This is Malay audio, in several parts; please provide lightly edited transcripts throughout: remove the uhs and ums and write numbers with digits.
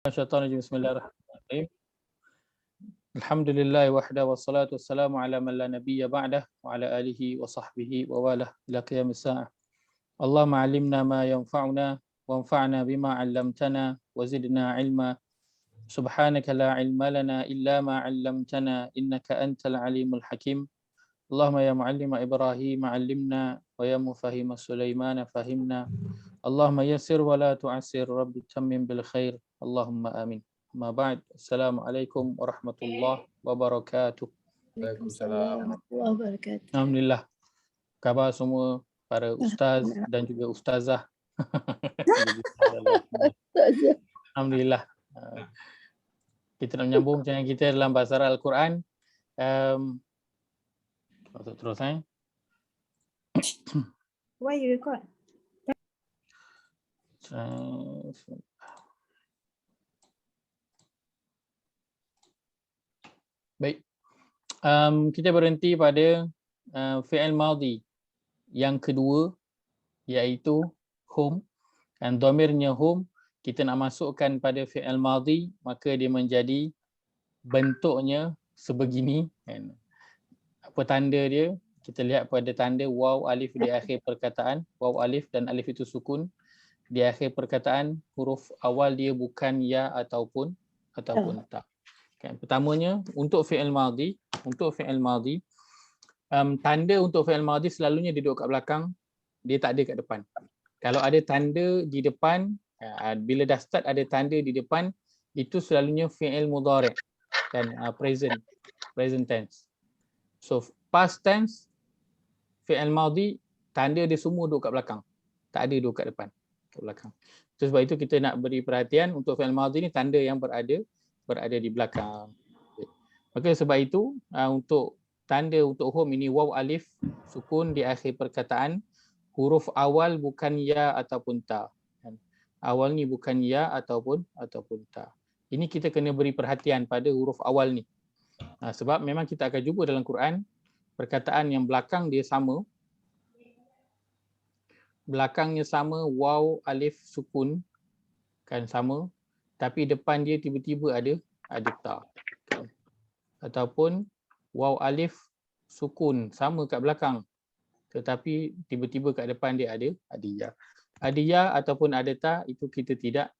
Syaitanirrajim. Bismillahirrahmanirrahim. Alhamdulillah wahda wassalatu wassalamu ala man la nabiyya ba'dah wa ala alihi wa sahbihi wa walah ila qiyamis sa'ah. Allahumma 'allimna ma yanfa'una wanfa'na bima 'allamtana wa zidna 'ilma. Subhanaka la 'ilma lana illa ma 'allamtana innaka antal alimul hakim. Allahumma ya mu'allima Ibrahim 'allimna wa ya mufahhima Sulaiman fahimna. Allahumma yassir wa la tu'assir rabbi tammim bil khair. Allahumma amin. Ma ba'd. Assalamualaikum warahmatullahi wabarakatuh. Waalaikumsalam warahmatullahi wabarakatuh. Alhamdulillah. Khabar semua para ustaz dan juga ustazah. Alhamdulillah. Kita nak menyambung jangan kita dalam bahasa Al-Quran. Terus Why you record? Baik. Kita berhenti pada fi'il madhi yang kedua, iaitu hum. Dan dhamirnya hum kita nak masukkan pada fi'il madhi, maka dia menjadi bentuknya sebegini. Apa tanda dia? Kita lihat pada tanda waw alif di akhir perkataan. Waw alif dan alif itu sukun. Di akhir perkataan huruf awal dia bukan ya ataupun tak. Okay. Pertamanya untuk fi'il madhi, tanda untuk fi'il madhi selalunya dia duduk kat belakang, dia tak ada kat depan. Kalau ada tanda di depan, bila dah start ada tanda di depan, itu selalunya fi'il mudhari' dan present tense. So past tense fi'il madhi tanda dia semua duduk kat belakang. Tak ada duduk kat depan, kat belakang. So, sebab itu kita nak beri perhatian untuk fi'il madhi ni tanda yang berada di belakang. Maka sebab itu untuk tanda untuk hum ini waw alif sukun di akhir perkataan, huruf awal bukan ya ataupun ta. Awal ni bukan ya ataupun ta. Ini kita kena beri perhatian pada huruf awal ni. Sebab memang kita akan jumpa dalam Quran perkataan yang belakang dia sama. Belakangnya sama, waw alif sukun kan sama, tapi depan dia tiba-tiba ada ta. Ataupun waw alif sukun sama kat belakang, tetapi tiba-tiba kat depan dia ada ya. Ada ya ataupun ada ta, itu kita tidak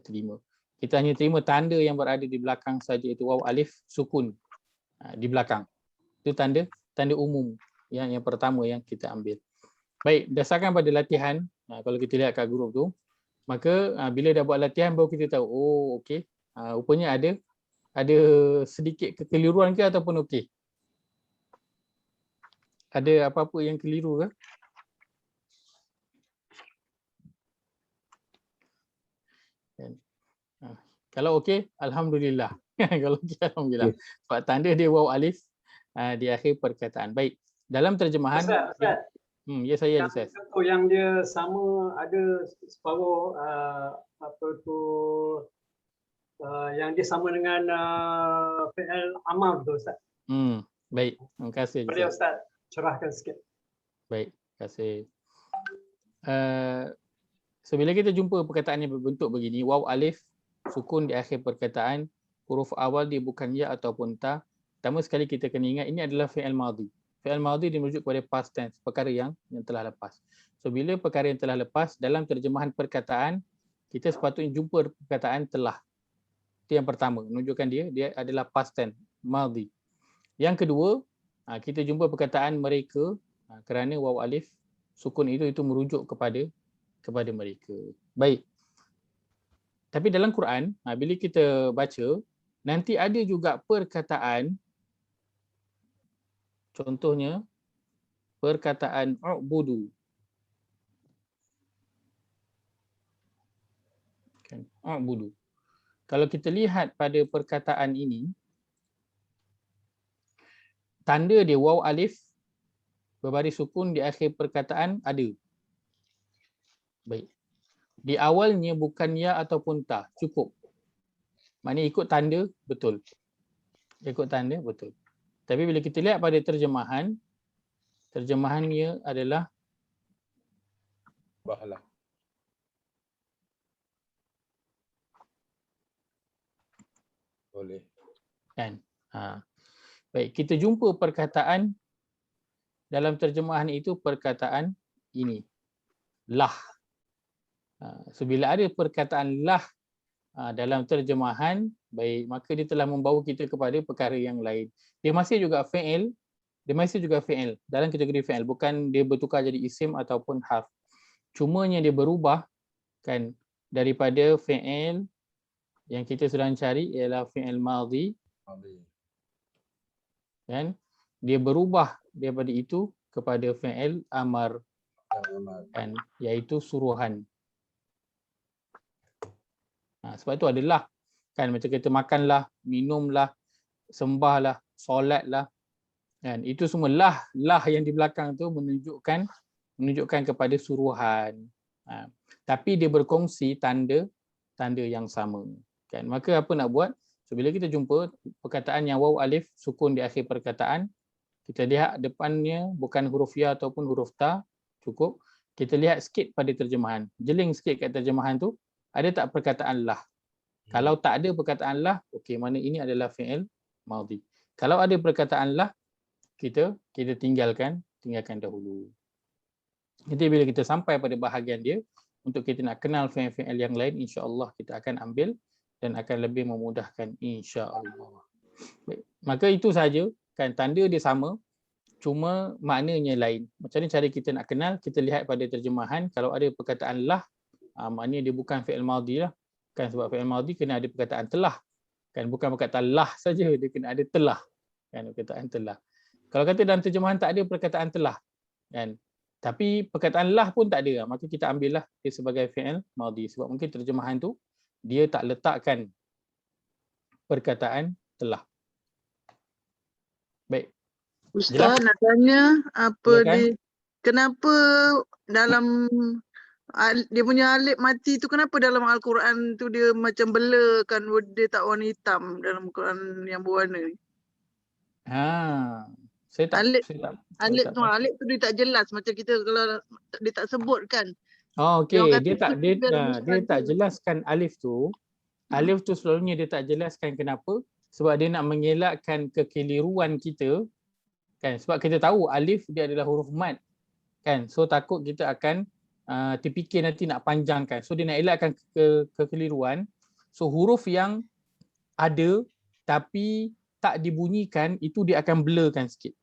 terima. Kita hanya terima tanda yang berada di belakang saja, itu waw alif sukun di belakang. Itu tanda umum yang pertama yang kita ambil. Baik, berdasarkan pada latihan, kalau kita lihat kat grup tu, maka bila dah buat latihan baru kita tahu, oh okey, rupanya ada sedikit kekeliruan ke ataupun okey? Ada apa-apa yang keliru ke? Kalau okey, alhamdulillah. Kalau okey, alhamdulillah. Sebab tanda dia waw alif di akhir perkataan. Baik, dalam terjemahan Ustaz. Ya saya Ustaz. Yang dia sama ada separuh yang dia sama dengan fi'il amar tu Ustaz. Baik, terima kasih. Boleh Ustaz cerahkan sikit. Baik, terima kasih. So bila kita jumpa perkataan yang berbentuk begini, waw alif sukun di akhir perkataan, huruf awal dia bukan ya ataupun ta. Pertama sekali kita kena ingat ini adalah fi'il madhi. Fi'il madhi dia merujuk kepada past tense, perkara yang telah lepas. So bila perkara yang telah lepas, dalam terjemahan perkataan kita sepatutnya jumpa perkataan telah. Itu yang pertama, menunjukkan dia adalah past tense, madhi. Yang kedua, kita jumpa perkataan mereka, kerana waw alif sukun itu merujuk kepada mereka. Baik. Tapi dalam Quran, bila kita baca, nanti ada juga perkataan, contohnya perkataan u'budu. U'budu. Kalau kita lihat pada perkataan ini, tanda dia waw alif berbaris sukun di akhir perkataan ada. Baik. Di awalnya bukan ya ataupun ta, cukup. Maknanya ikut tanda betul. Ikut tanda betul. Tapi bila kita lihat pada terjemahannya adalah Bahalah. Boleh. Kan? Baik, kita jumpa perkataan dalam terjemahan itu perkataan ini. Lah. So bila ada perkataan lah dalam terjemahan, baik, maka dia telah membawa kita kepada perkara yang lain. Dia masih juga fi'il, dalam kategori fi'il, bukan dia bertukar jadi isim ataupun harf. Cumanya dia berubah kan daripada fi'il yang kita sedang cari ialah fi'il madhi, kan? Dia berubah daripada itu kepada fi'il amar, kan, iaitu suruhan. Sebab itu adalah kan, macam kita makanlah, minumlah, sembahlah, solatlah, kan, itu semua lah yang di belakang tu menunjukkan kepada suruhan. Tapi dia berkongsi tanda yang sama, kan. Maka apa nak buat? So, bila kita jumpa perkataan yang waw alif sukun di akhir perkataan, kita lihat depannya bukan huruf ya ataupun huruf ta, cukup kita lihat sikit pada terjemahan. Jeling sikit kat terjemahan tu, ada tak perkataan lah? Kalau tak ada perkataan lah, okey, mana ini adalah fi'il madhi. Kalau ada perkataan lah, kita tinggalkan dahulu. Nanti bila kita sampai pada bahagian dia, untuk kita nak kenal fi'il-fi'il yang lain, insya-Allah kita akan ambil dan akan lebih memudahkan, insya-Allah. Baik. Maka itu saja, kan, tanda dia sama, cuma maknanya lain. Macam mana cara kita nak kenal? Kita lihat pada terjemahan, kalau ada perkataan lah, maknanya dia bukan fi'il madhi lah. Kan, sebab fi'il madhi kena ada perkataan telah. Kan, bukan perkataan lah saja, dia kena ada telah. Kan, perkataan telah. Kalau kata dalam terjemahan tak ada perkataan telah, kan, tapi perkataan lah pun tak ada, maka kita ambillah dia sebagai fi'il madhi. Sebab mungkin terjemahan tu dia tak letakkan perkataan telah. Baik. Ustaz nak tanya apa dia, kenapa dalam dia punya alif mati tu, kenapa dalam Al-Quran tu dia macam belakan, dia tak warna hitam dalam Quran yang berwarna ni? Alif tu dia tak jelas, macam kita kalau dia tak sebutkan. Okey, dia tak jelaskan alif tu. Alif tu selalunya dia tak jelaskan kenapa? Sebab dia nak mengelakkan kekeliruan kita, kan? Sebab kita tahu alif dia adalah huruf mad, kan? So takut kita akan terfikir nanti nak panjangkan. So dia nak elakkan kekeliruan. So huruf yang ada tapi tak dibunyikan itu dia akan blurkan sikit.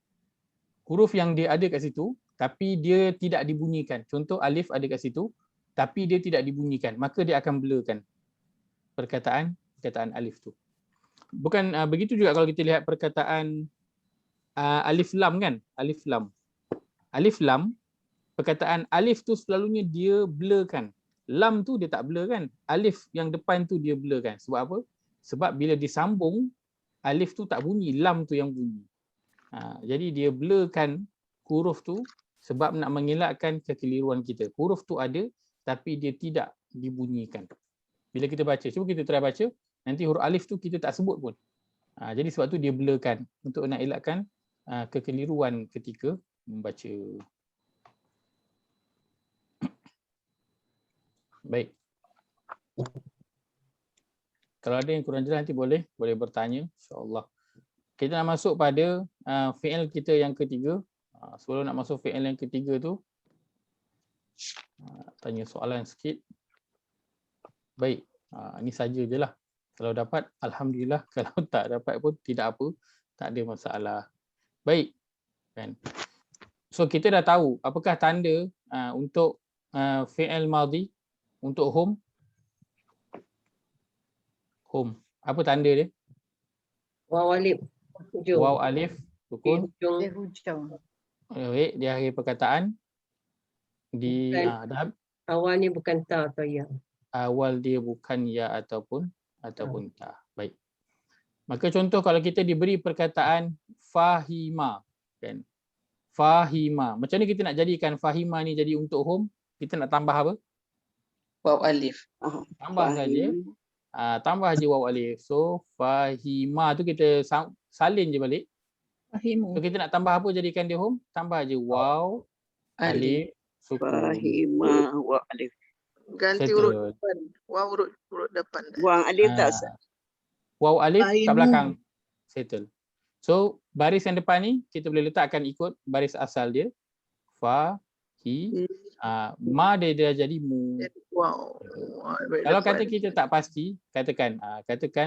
Huruf yang dia ada kat situ tapi dia tidak dibunyikan. Contoh alif ada kat situ tapi dia tidak dibunyikan, maka dia akan blurkan perkataan alif tu. Bukan begitu juga kalau kita lihat perkataan alif lam, kan? Alif lam, perkataan alif tu selalunya dia blurkan. Lam tu dia tak blur, kan? Alif yang depan tu dia blurkan. Sebab apa? Sebab bila disambung, alif tu tak bunyi, lam tu yang bunyi. Jadi dia blurkan huruf tu sebab nak mengelakkan kekeliruan kita. Huruf tu ada tapi dia tidak dibunyikan. Bila kita baca, cuba kita try baca, nanti huruf alif tu kita tak sebut pun. Jadi sebab tu dia blurkan untuk nak elakkan kekeliruan ketika membaca. Baik. Kalau ada yang kurang jelas nanti boleh bertanya, insya-Allah. Kita nak masuk pada fi'il kita yang ketiga. Sebelum nak masuk fi'il yang ketiga tu, tanya soalan sikit. Baik, ini saja je lah. Kalau dapat, alhamdulillah. Kalau tak dapat pun tidak apa, tak ada masalah. Baik, kan? So kita dah tahu apakah tanda untuk fi'il madhi, untuk hum. Apa tanda dia? Waw alif. Waw alif sukun. Hujung. Baik, di akhir perkataan. Awal ni bukan ta atau ya. Awal dia bukan ya ataupun ta. Baik. Maka contoh kalau kita diberi perkataan fahima, kan? Fahima. Macam ni kita nak jadikan fahima ni jadi untuk hum? Kita nak tambah apa? Waw alif. Tambah saja. Tambah je waw alif. So fahima tu kita salin je balik. Fahimu. So kita nak tambah apa jadikan dia hum? Tambah je waw alif sukun. Fahima waw alif. Ganti huruf depan. Waw huruf depan. Buang alif tak sah. waw alif kat Fahimu. belakang. Settle. So baris yang depan ni kita boleh letakkan ikut baris asal dia. Fa, hi, ma dia jadi mu. Wow. Kalau kata kita tak pasti, katakan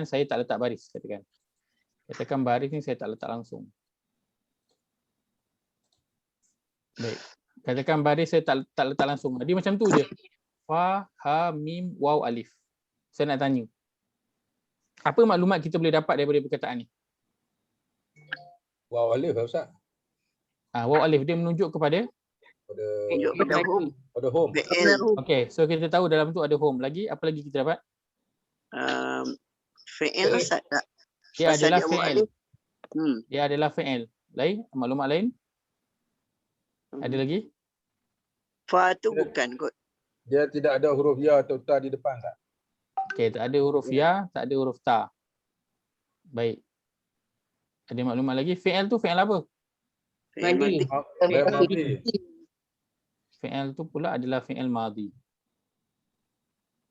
saya tak letak baris, katakan baris ni saya tak letak langsung. Baik. Katakan baris saya tak letak langsung. Dia macam tu je. Fa, ha, mim, waw, alif. Saya nak tanya. Apa maklumat kita boleh dapat daripada perkataan ni? Waw alif lah Ustaz. Waw alif dia menunjuk kepada Tunjuk pada home. Pada home. Fi'il. okey, so kita tahu dalam tu ada home. Lagi apa lagi kita dapat? Fi'il Ustaz tak? Dia Pasal adalah dia waw fi'il. alif. Dia adalah fi'il. Lain maklumat lain? Ada lagi? Fa tu bukan kot. Dia tidak ada huruf ya atau ta di depan tak? Okey, tak ada huruf ya, tak ada huruf ta. Baik. Ada maklumat lagi? Fi'il tu fi'il apa? Fi'il Madi. madi. Fi'il tu pula adalah fi'il madhi.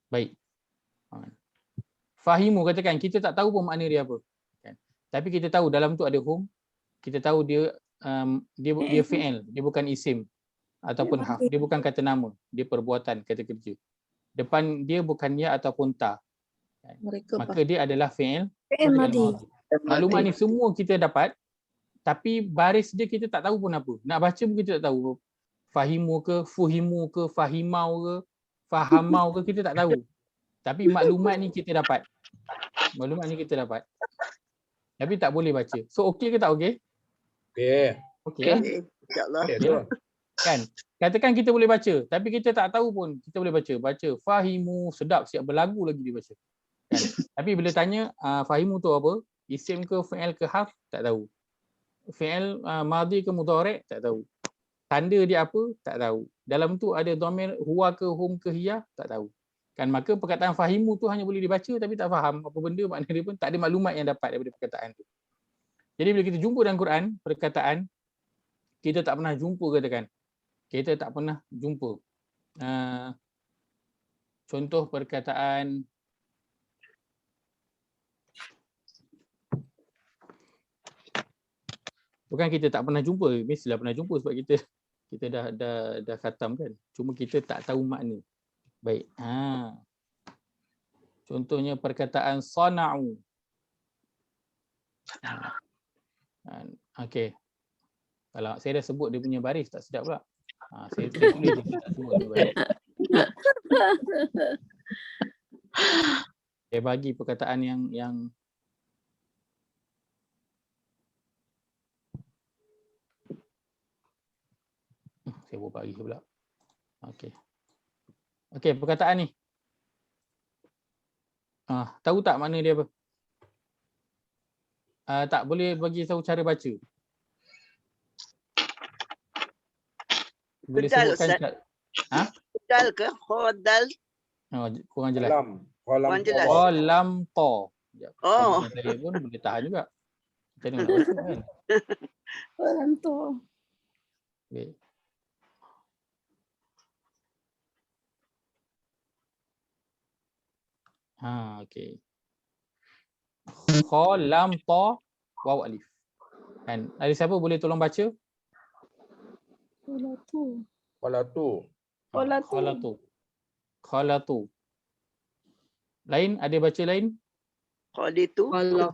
Baik. Fahimu katakan kita tak tahu pun makna dia apa. Kan? Tapi kita tahu dalam tu ada hum. Kita tahu dia dia fi'il, dia bukan isim ataupun harf. Dia bukan kata nama, dia perbuatan, kata kerja. Depan dia bukan ya ataupun ta. Mereka Maka dia adalah fi'il Fi'il madhi. Maklumat ni semua kita dapat, tapi baris dia kita tak tahu pun apa. Nak baca pun kita tak tahu. Fahimu ke, fuhimu ke, fahimau ke, fahamau ke, kita tak tahu. Tapi maklumat ni kita dapat. Maklumat ni kita dapat. Tapi tak boleh baca. So okey ke tak okey? Okey. Okey lah. InsyaAllah. Okey Ya. Kan? Katakan kita boleh baca, tapi kita tak tahu pun kita boleh baca. Baca fahimu, sedap, siap berlagu lagi dia baca. Kan? Tapi bila tanya fahimu tu apa? Isim ke, fi'il ke, harf? Tak tahu. Fi'il madhi ke, mudhari'? Tak tahu. Tanda dia apa? Tak tahu. Dalam tu ada dhamir huwa ke, hum ke, hiya? Tak tahu. Kan maka perkataan fahimu tu hanya boleh dibaca tapi tak faham apa benda makna dia pun, tak ada maklumat yang dapat daripada perkataan tu. Jadi bila kita jumpa dalam Quran perkataan kita tak pernah jumpa, katakan kita tak pernah jumpa contoh perkataan bukan kita tak pernah jumpa, mestilah pernah jumpa sebab kita dah khatam kan. Cuma kita tak tahu makna. Baik. Contohnya perkataan sana'u. Okey. Kalau saya dah sebut dia punya baris tak sedap pula. Saya tulis dia tak sebut dia baris. Saya bagi perkataan yang saya buat bagi pula. Okey. Okey, perkataan ni. Tahu tak makna dia apa? Tak boleh bagi tahu cara baca. Boleh Bedal, sebutkan Dal ke? Khodal. kurang jelas. Kurang jelas. Qalam ta. Oh. Saya pun boleh tahan juga. Macam mana nak baca kan? Orang tu. Okay. Okey. Kha lam ta waw alif. Kan? Ada siapa boleh tolong baca? Khalatu. Khalatu. Khalatu. Khalatu. Khalatu. Lain ada baca lain? Khalitu. Allah.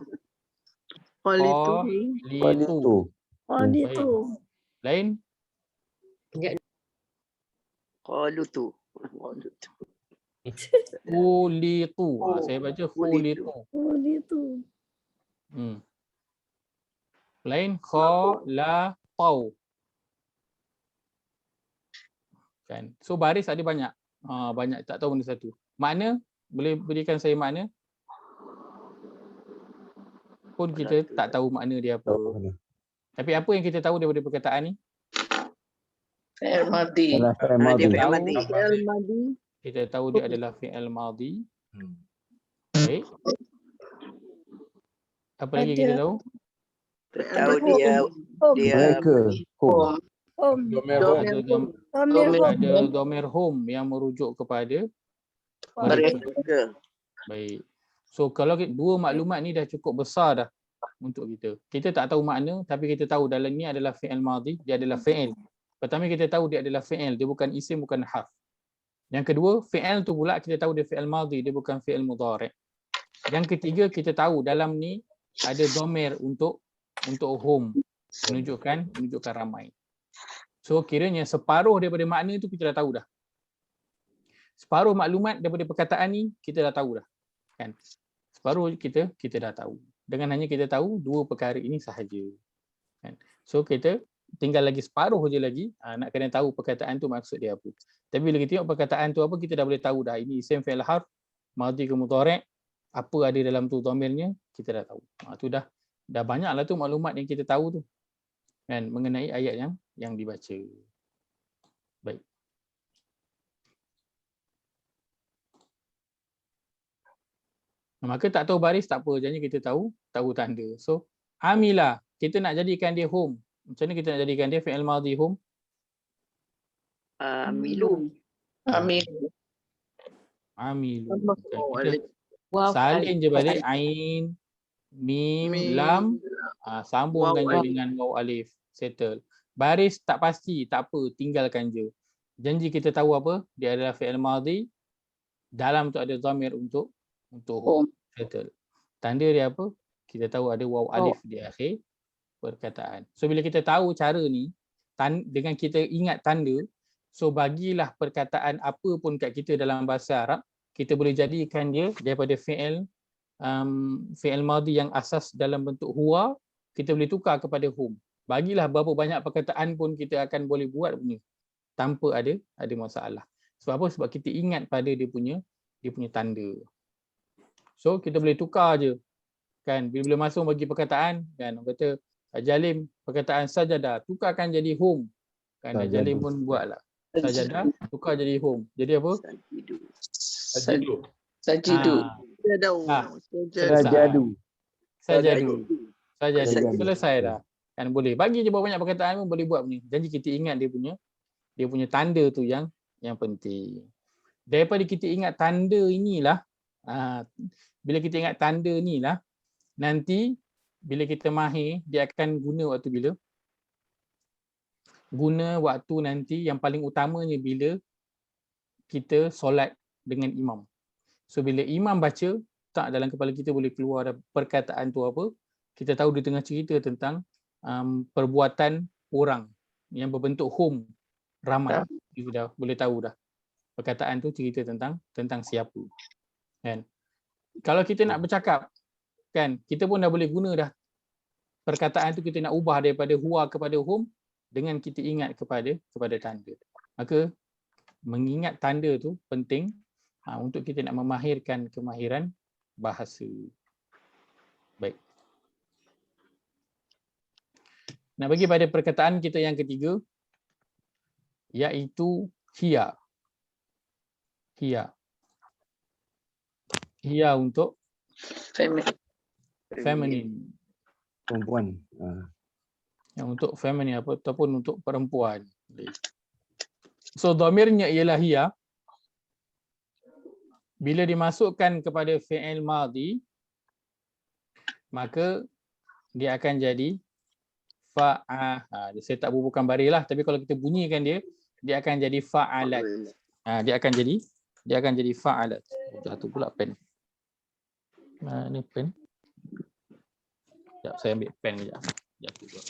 Khalitu. Khalitu. Khalitu. Lain? Khalutu. Khulitu. Saya baca khulitu. Khalitu. Lain khalatau. Kan. So baris ada banyak. Banyak tak tahu benda satu. Makna boleh berikan saya makna? Pun kita tak tahu makna dia apa. Tapi apa yang kita tahu daripada perkataan ni? Fi'il madhi. Fi'il madhi. Fi'il madhi. Kita tahu dia adalah fi'il madhi. Baik. Apa lagi kita tahu? Tahu dia Mereka. Hum. Domir Domir hum. Ada dhamir hum yang merujuk kepada mereka. mereka. Baik. So kalau dua maklumat ni dah cukup besar dah untuk kita. Kita tak tahu makna tapi kita tahu dalam ni adalah fi'il madhi, dia adalah fi'il. Pertama kita tahu dia adalah fi'il, dia bukan isim, bukan harf. Yang kedua, fi'il tu pula kita tahu dia fi'il madhi, dia bukan fi'il mudhari'. Yang ketiga kita tahu dalam ni ada dhamir untuk hum, menunjukkan ramai. So kiranya separuh daripada makna tu kita dah tahu dah. Separuh maklumat daripada perkataan ni kita dah tahu dah. Kan? Separuh kita dah tahu. Dengan hanya kita tahu dua perkara ini sahaja. Kan? So kita tinggal lagi separuh je lagi, nak kena tahu perkataan tu maksud dia apa. Tapi bila kita tengok perkataan tu apa, kita dah boleh tahu dah ini isim fi'il harf, madhi ke mudhari', apa ada dalam tu dhamirnya, kita dah tahu. Tu dah banyaklah tu maklumat yang kita tahu tu. Kan, mengenai ayat yang dibaca. Baik. Maka tak tahu baris tak apa, jadi kita tahu tanda. So amila, kita nak jadikan dia hum. Macam mana kita nak jadikan dia fi'il madhi hum? Amilu. Amilu. Kita salin je balik ain, mim, lam, sambungkan je dengan waw alif, settle. Baris tak pasti, tak apa, tinggalkan je. Janji kita tahu apa? Dia adalah fi'il madhi. Dalam tu ada dhamir untuk hum, settle. Tanda dia apa? Kita tahu ada waw alif di akhir perkataan. So bila kita tahu cara ni, dengan kita ingat tanda, so bagilah perkataan apa pun kat kita dalam bahasa Arab, kita boleh jadikan dia daripada fi'il madhi yang asas dalam bentuk huwa, kita boleh tukar kepada hum. Bagilah berapa banyak perkataan pun kita akan boleh buat punya tanpa ada masalah. Sebab apa? Sebab kita ingat pada dia punya tanda. So kita boleh tukar je. Kan bila masuk bagi perkataan, kan orang kata Jalim perkataan sajadah tukarkan jadi hum. Kan Jalim pun buatlah. Sajadah tukar jadi hum. Jadi apa? Sajidu. Sajadu. Selesai dah. Kan boleh. Bagi je berapa banyak perkataan pun boleh buat punya. Janji kita ingat dia punya tanda tu yang penting. Daripada kita ingat tanda inilah, bila kita ingat tanda inilah, nanti bila kita mahir, dia akan guna waktu bila? Guna waktu nanti yang paling utamanya bila kita solat dengan imam. So bila imam baca, tak dalam kepala kita boleh keluar perkataan tu apa, kita tahu dia tengah cerita tentang perbuatan orang yang berbentuk hum, ramai. Kita dah boleh tahu dah. Perkataan tu cerita tentang siapa. Kan? Kalau kita nak bercakap, kan, kita pun dah boleh guna dah perkataan tu, kita nak ubah daripada huwa kepada hum dengan kita ingat kepada tanda. Maka mengingat tanda tu penting untuk kita nak memahirkan kemahiran bahasa. Baik. Nak bagi pada perkataan kita yang ketiga, iaitu hiya. Hiya untuk feminine. Perempuan. Yang untuk feminine ataupun untuk perempuan. So dhamirnya ialah hiya. Bila dimasukkan kepada fi'il madhi, maka dia akan jadi saya tak bubuhkan baris lah, tapi kalau kita bunyikan dia akan jadi fa'alat. Dia akan jadi fa'alat. Jatuh pula pen. Ni pen. Sekejap, saya ambil pen kejap. Jatuh pula.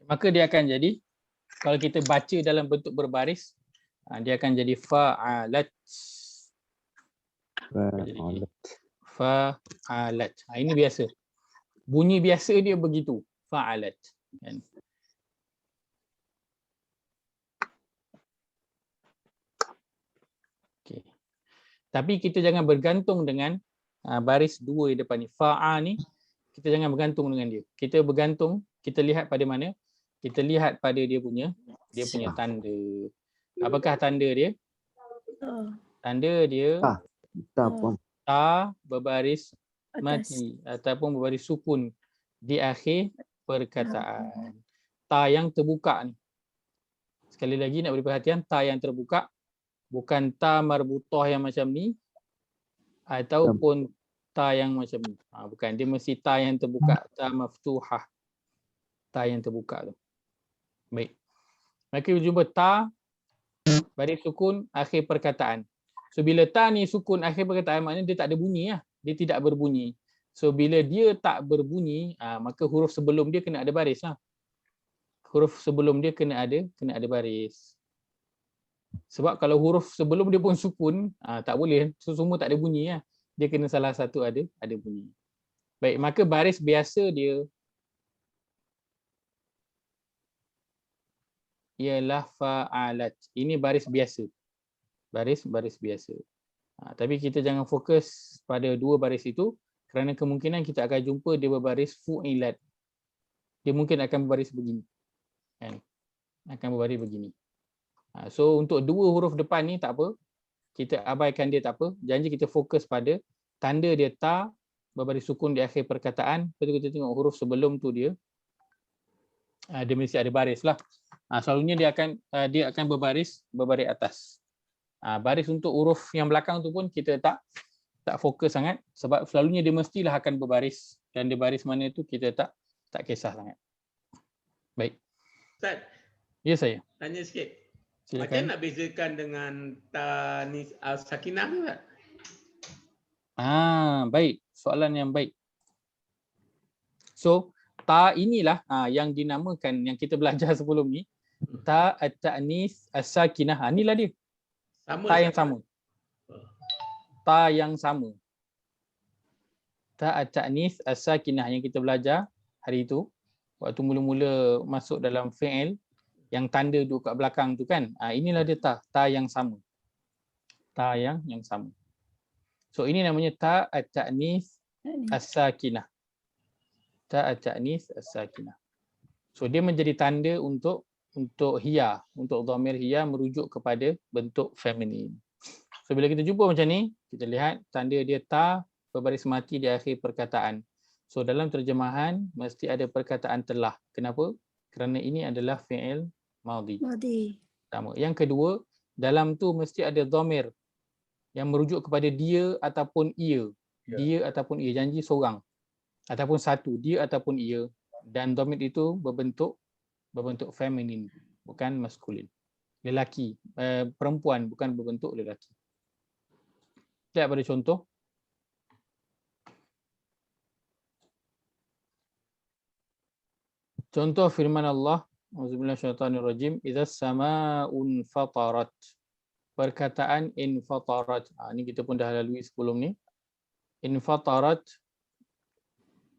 Maka dia akan jadi, kalau kita baca dalam bentuk berbaris, dia akan jadi fa'alat. Fa'alat. Ini biasa. Bunyi biasa dia begitu. Fa'alat. Okay. Tapi kita jangan bergantung dengan baris dua di depan ni. Fa'a ni, kita jangan bergantung dengan dia. Kita bergantung, kita lihat pada mana? Kita lihat pada dia punya tanda. Apakah tanda dia? Tanda dia ta berbaris Atas. mati ataupun berbaris sukun di akhir perkataan. Ta yang terbuka ni. Sekali lagi nak beri perhatian, ta yang terbuka bukan ta marbutah yang macam ni ataupun ta yang macam ni. Bukan, dia mesti ta yang terbuka, ta maftuhah. Ta yang terbuka tu. Baik. Maka jumpa ta baris sukun akhir perkataan. So bila ta ni sukun akhir perkataan maknanya dia tak ada bunyi lah. Dia tidak berbunyi. So bila dia tak berbunyi, maka huruf sebelum dia kena ada baris lah. Huruf sebelum dia kena ada baris. Sebab kalau huruf sebelum dia pun sukun, tak boleh. So semua tak ada bunyi lah. Dia kena salah satu ada bunyi. Baik, maka baris biasa dia ialah fa'alat. Ini baris biasa. Baris biasa. Tapi kita jangan fokus pada dua baris itu kerana kemungkinan kita akan jumpa dia berbaris fu'ilat. Dia mungkin akan berbaris begini. Kan? Akan berbaris begini. So untuk dua huruf depan ni tak apa. Kita abaikan dia tak apa. Janji kita fokus pada tanda dia ta berbaris sukun di akhir perkataan. Lepas tu kita tengok huruf sebelum tu dia mesti ada baris lah. Selalunya dia akan berbaris atas. Baris untuk huruf yang belakang tu pun kita tak fokus sangat sebab selalunya dia mestilah akan berbaris dan dia baris mana tu kita tak kisah sangat. Baik. Ustaz, Ya saya. tanya sikit. Silakan. Macam nak bezakan dengan tanis sakinah ni tak? Baik. Soalan yang baik. So, ta inilah yang dinamakan yang kita belajar sebelum ni. Ta at-ta'nis as-sakinah. Inilah dia. Ta yang sama. Ta yang sama. Ta at-ta'nis as-sakinah yang kita belajar hari itu. Waktu mula-mula masuk dalam fi'il yang tanda duduk kat belakang tu kan. Inilah dia ta yang sama. Ta yang sama. So ini namanya ta at-ta'nis as-sakinah. Ta at-ta'nis as-sakinah. So dia menjadi tanda untuk hiya, untuk dhamir hiya merujuk kepada bentuk feminin. So bila kita jumpa macam ni, kita lihat tanda dia ta berbaris mati di akhir perkataan. So dalam terjemahan mesti ada perkataan telah. Kenapa? Kerana ini adalah fi'il madhi. Pertama. Yang kedua, dalam tu mesti ada dhamir yang merujuk kepada dia ataupun ia. Dia ataupun ia, janji seorang ataupun satu, dia ataupun ia, dan dhamir itu berbentuk feminin, bukan maskulin. Lelaki, perempuan, bukan berbentuk lelaki. Lihat pada contoh. Contoh firman Allah, auzubillahi minasyaitonir rajim, idzas samaa'un fatarat. Perkataan infatarat. Ini kita pun dah lalui sebelum ni. Infatarat,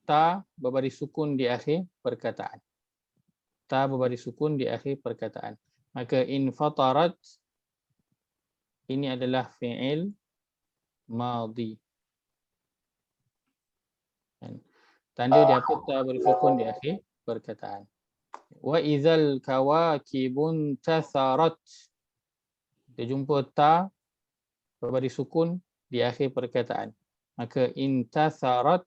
ta berbaris sukun di akhir perkataan. Ta berbaris sukun di akhir perkataan. Maka infatarat ini adalah fi'il madhi. Tanda dia apa? Ta berbaris sukun di akhir perkataan. Wa idzal kawakibun tatharat. Kita jumpa ta berbaris sukun di akhir perkataan. Maka intatharat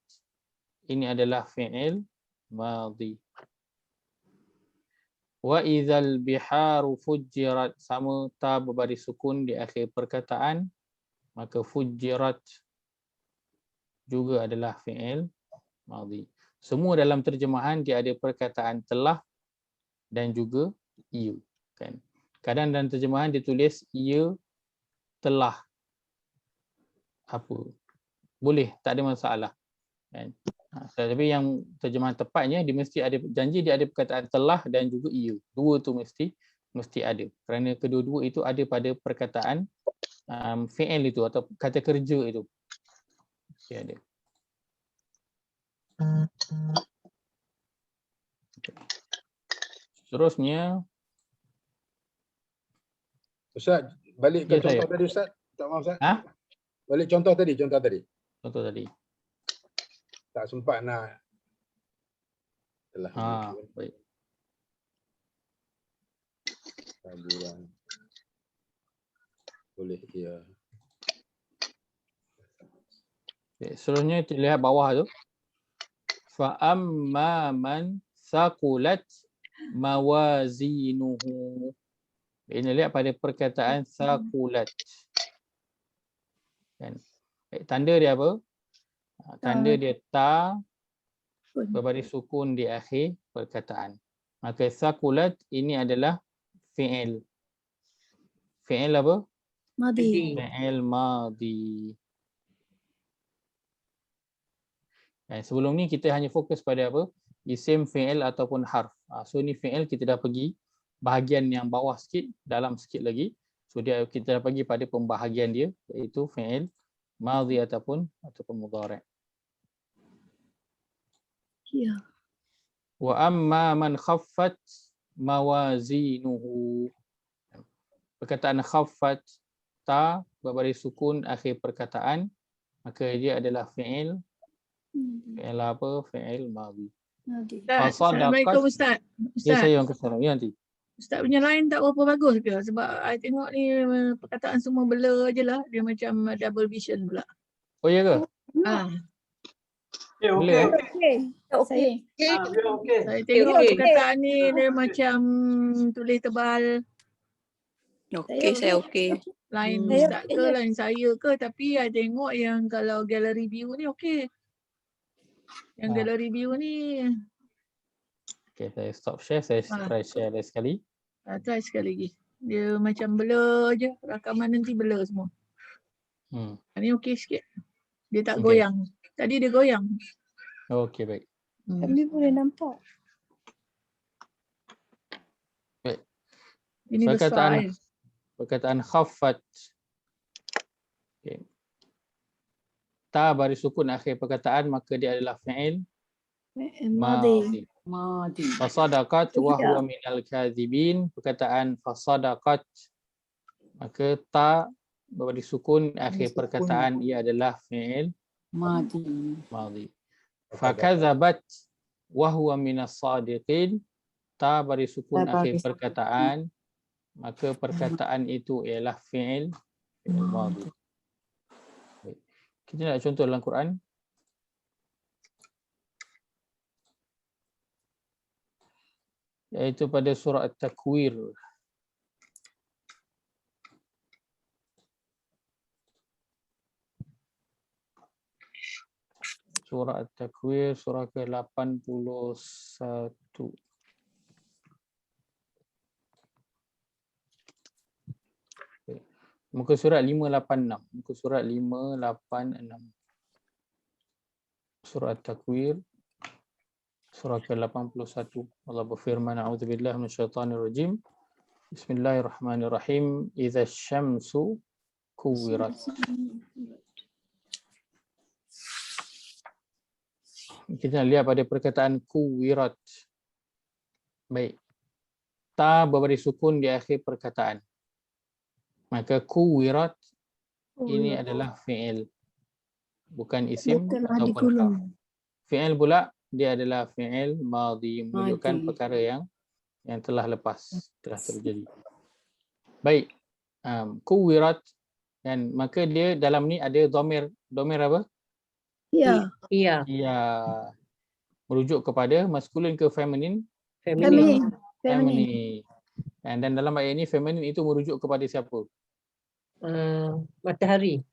ini adalah fi'il madhi. Wa idzal biharu fujjirat, sama ta berbaris sukun di akhir perkataan. Maka fujjirat juga adalah fi'il madhi. Semua dalam terjemahan dia ada perkataan telah dan juga ia, kan. Kadang dalam terjemahan dia tulis ia telah apa. Boleh, tak ada masalah. Kan? Tapi yang terjemahan tepatnya dia mesti ada janji, dia ada perkataan telah dan juga ia. Dua tu mesti ada. Kerana kedua-dua itu ada pada perkataan fi'il itu atau kata kerja itu. Mesti ada. Seterusnya, Ustaz, balik ke Ya, saya. contoh tadi Ustaz. Tak maaf Ustaz. Ha? Balik contoh tadi. contoh tadi. Tak sempat nak. Telah. Baik. Saburan. Boleh dia. Okay, seterusnya kita lihat bawah tu. Fa amma man thaqulat mawazinuhu. Ini lihat pada perkataan thaqulat. Kan? Tanda dia apa? Tanda dia ta berbaris sukun di akhir perkataan. Maka thaqulat ini adalah fi'il. Fi'il apa? Madi. Fi'il madi. Dan sebelum ni kita hanya fokus pada apa? Isim, fi'il ataupun harf. So ni fi'il kita dah pergi bahagian yang bawah sikit, dalam sikit lagi. So kita dah pergi pada pembahagian dia, iaitu fi'il madhi ataupun mudhari'. Ya. Wa amma man khaffat mawazinuhu. Perkataan khaffat, ta berbaris sukun akhir perkataan, maka dia adalah fi'il. Fi'il apa? Fi'il madhi. Madi. Assalamualaikum Ustaz. Ya, Ustaz, saya yang kesana. Ya, nanti. Ustaz punya line tak berapa bagus ke? Sebab I tengok ni perkataan semua blur je lah. Dia macam double vision pula. Oh, ya ke? Ah, Okey, Boleh, okey. Okey. Dia okey. saya tengok perkataan ni dia macam tulis tebal. Okey, saya okey. Line Saya Ustaz ke, line saya ke. Tapi I tengok yang kalau gallery view ni okey. Yang gallery view ni Okay, saya stop share. Saya try share lagi sekali. try sekali lagi. Dia macam blur je. Rakaman nanti blur semua. Ni okey sikit. Dia tak Okey. goyang. Tadi dia goyang. Okey, baik. Kami boleh nampak. Ini besar. Perkataan khaffat. Okay. Ta baris sukun akhir perkataan, maka dia adalah fi'il Madi. madhi. Fasadaqat wa huwa minal kadhibin. Perkataan fasadaqat, maka ta berbaris sukun akhir perkataan, ia adalah fi'il madhi. Fakadzabat wa huwa minas sadiqin. Ta baris sukun akhir perkataan, maka perkataan itu ialah fi'il madhi. Kita nak contoh dalam Quran. Iaitu pada surah At-Takwir. Surah At-Takwir, surah ke-81. Muka surat 586. Muka surat 586. Surah At-Takwir, surah ke-81. Allah berfirman, A'udzubillahi minasyaitonirrajim. Bismillahirrahmanirrahim. Idza syamsu kuwirat. Kita lihat pada perkataan kuwirat. Baik. Ta berbaris sukun di akhir perkataan. Maka kuwirat ini adalah fi'il, bukan isim ataupun harf. Fi'il pula dia adalah fi'il madhi, menunjukkan perkara yang telah lepas, telah terjadi. Baik. Kuwirat, dan maka dia dalam ni ada dhamir apa? Ya. Iya. Ia merujuk kepada maskulin ke feminin? Feminin. Feminin. Dan dalam ayat ini feminin itu merujuk kepada siapa? Matahari.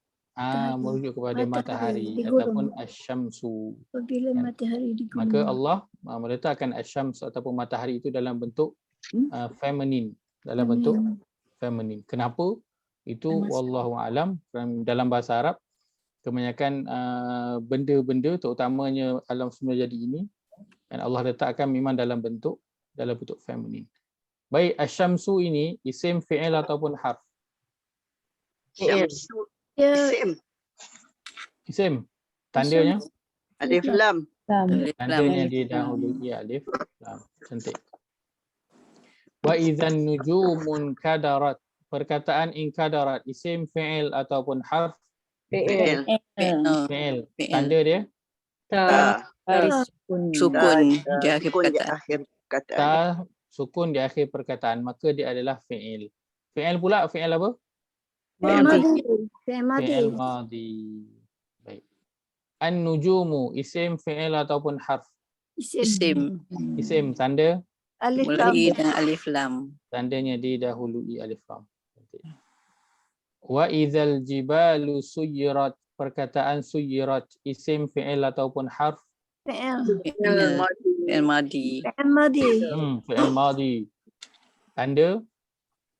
Merujuk kepada matahari digulung. ataupun asyamsu. Apabila matahari digulung. Maka Allah meletakkan asyams ataupun matahari itu dalam bentuk feminin, dalam bentuk feminin. Kenapa? Itu wallahu alam. Dalam bahasa Arab, kebanyakan benda-benda terutamanya alam semula jadi ini, dan Allah letakkan memang dalam bentuk feminin. Baik, asyamsu ini isim, fi'il ataupun harf? Syamsu. Ya. Isim. Tandanya? Alif lam. Tandanya dia dahulu alif lam. Cantik. Wa idzan nujumun kadarat. Perkataan inkadarat, isim, fi'il ataupun harf? Fi'il. Fi'il. Tanda dia? Sukun di akhir perkataan. Ta sukun di akhir perkataan, maka dia adalah fi'il. Fi'il pula, fi'il apa? Madi. Fi'il madhi. Baik. An-nujumu isim, fi'il ataupun harf? Isim. Isim, tanda Alif lam. Mulai dengan alif lam. tandanya didahului alif lam. Wa idzal jibalu suyirat, perkataan suyirat isim, fi'il ataupun harf? Fi'il. Fi'il madi. Fi'il madi. Fi'il madi. Tanda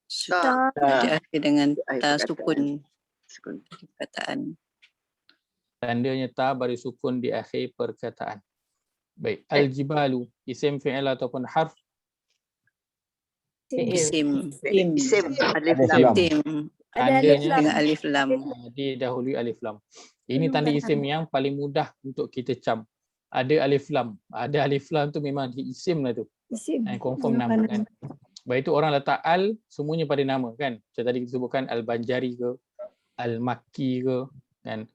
Ta. Diakhiri dengan ta sukun. Perkataan. tandanya ta bari sukun di akhir perkataan. Baik, al-jibalu isim, fi'il ataupun harf? Isim. Isim. Alif Alif lam. lam. Isim. Ada alif Tandanya lam. Dengan alif lam. didahului alif lam. Ini tanda isim yang paling mudah untuk kita cam. Ada alif lam. Ada alif lam tu memang isim lah tu. Isim. Confirm nama kan. Baik itu orang letak al semuanya pada nama kan. Macam tadi kita sebutkan al-Banjari ke, al-Makki ke, kan,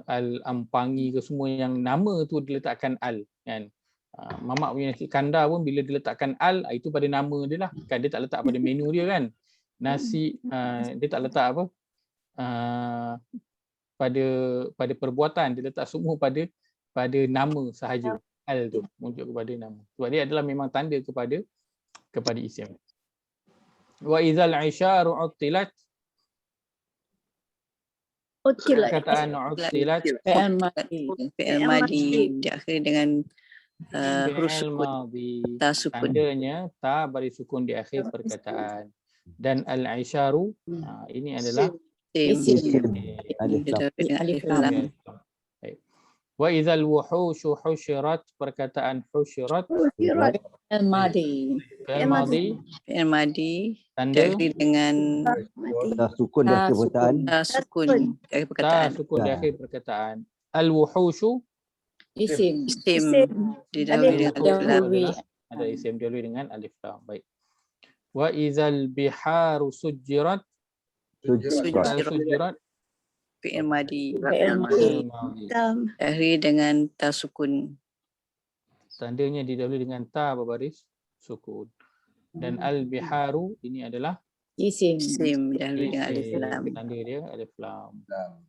al-Ampangi ke, semua yang nama tu diletakkan al kan. Mamak punya nasi kandar pun bila diletakkan al, itu pada nama dia lah kan, dia tak letak pada menu dia kan. Nasi dia tak letak apa pada perbuatan, dia letak semua pada nama sahaja. Al tu menunjuk kepada nama. Sebab dia adalah memang tanda kepada isim. Wa idzal isyaru uttilat, Utilat. perkataan uttilat Fi'il madi. Diakhiri dengan huruf fi'il sukun. madhi. Ta sukun. Tandanya ta bari sukun di akhir perkataan. Dan al-isyaru ini adalah Isim. Alif lam. Diakhiri dengan alif lam. Baik. Wa idzal wuhushu husyirat, perkataan husyirat Utilat. fi'il madhi. Fi'il madi. Tanda Diakhiri dengan Dah sukun dah perkataan. ta sukun. Diakhiri ta perkataan. sukun di akhir perkataan. Al-wuhushu Isim. Isim. Didahului dengan alif lam. ada isim dahului dengan alif lam. Baik. Wa idzal biharu sujjirat, sujirat Fi'il madi. fi'il madhi. Tam. Diakhiri dengan ta sukun. Tandanya didahului dengan ta berbaris sukun. Dan al-biharu ini adalah Isim. Didahului dengan alif isim. lam. Tanda dia alif lam.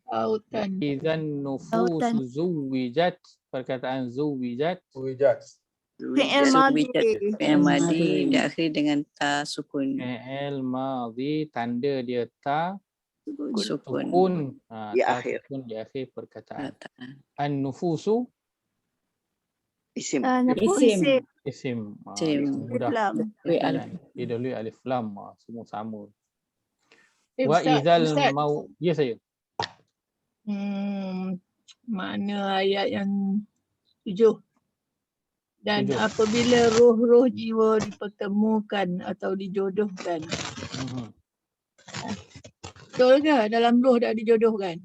Autan. Idzan nufusu zuwijat, perkataan zuwijat Wijat. Fi'il madi. Fi'il madi. Diakhiri dengan ta sukun. fi'il madhi, tanda dia ta Sukun. sukun. Di Ta akhir. sukun di akhir perkataan. Perkataan. An-nufusu Isim. Isim. isim. Isim. Mudah. Lam. Didahului alif lam. Semua sama. Eh, Wa Ustaz, idzal Ustaz. mau, ya saya. Makna ayat yang 7. Dan 7. apabila roh-roh jiwa dipertemukan atau dijodohkan. Betul ke? Dalam roh dah dijodohkan?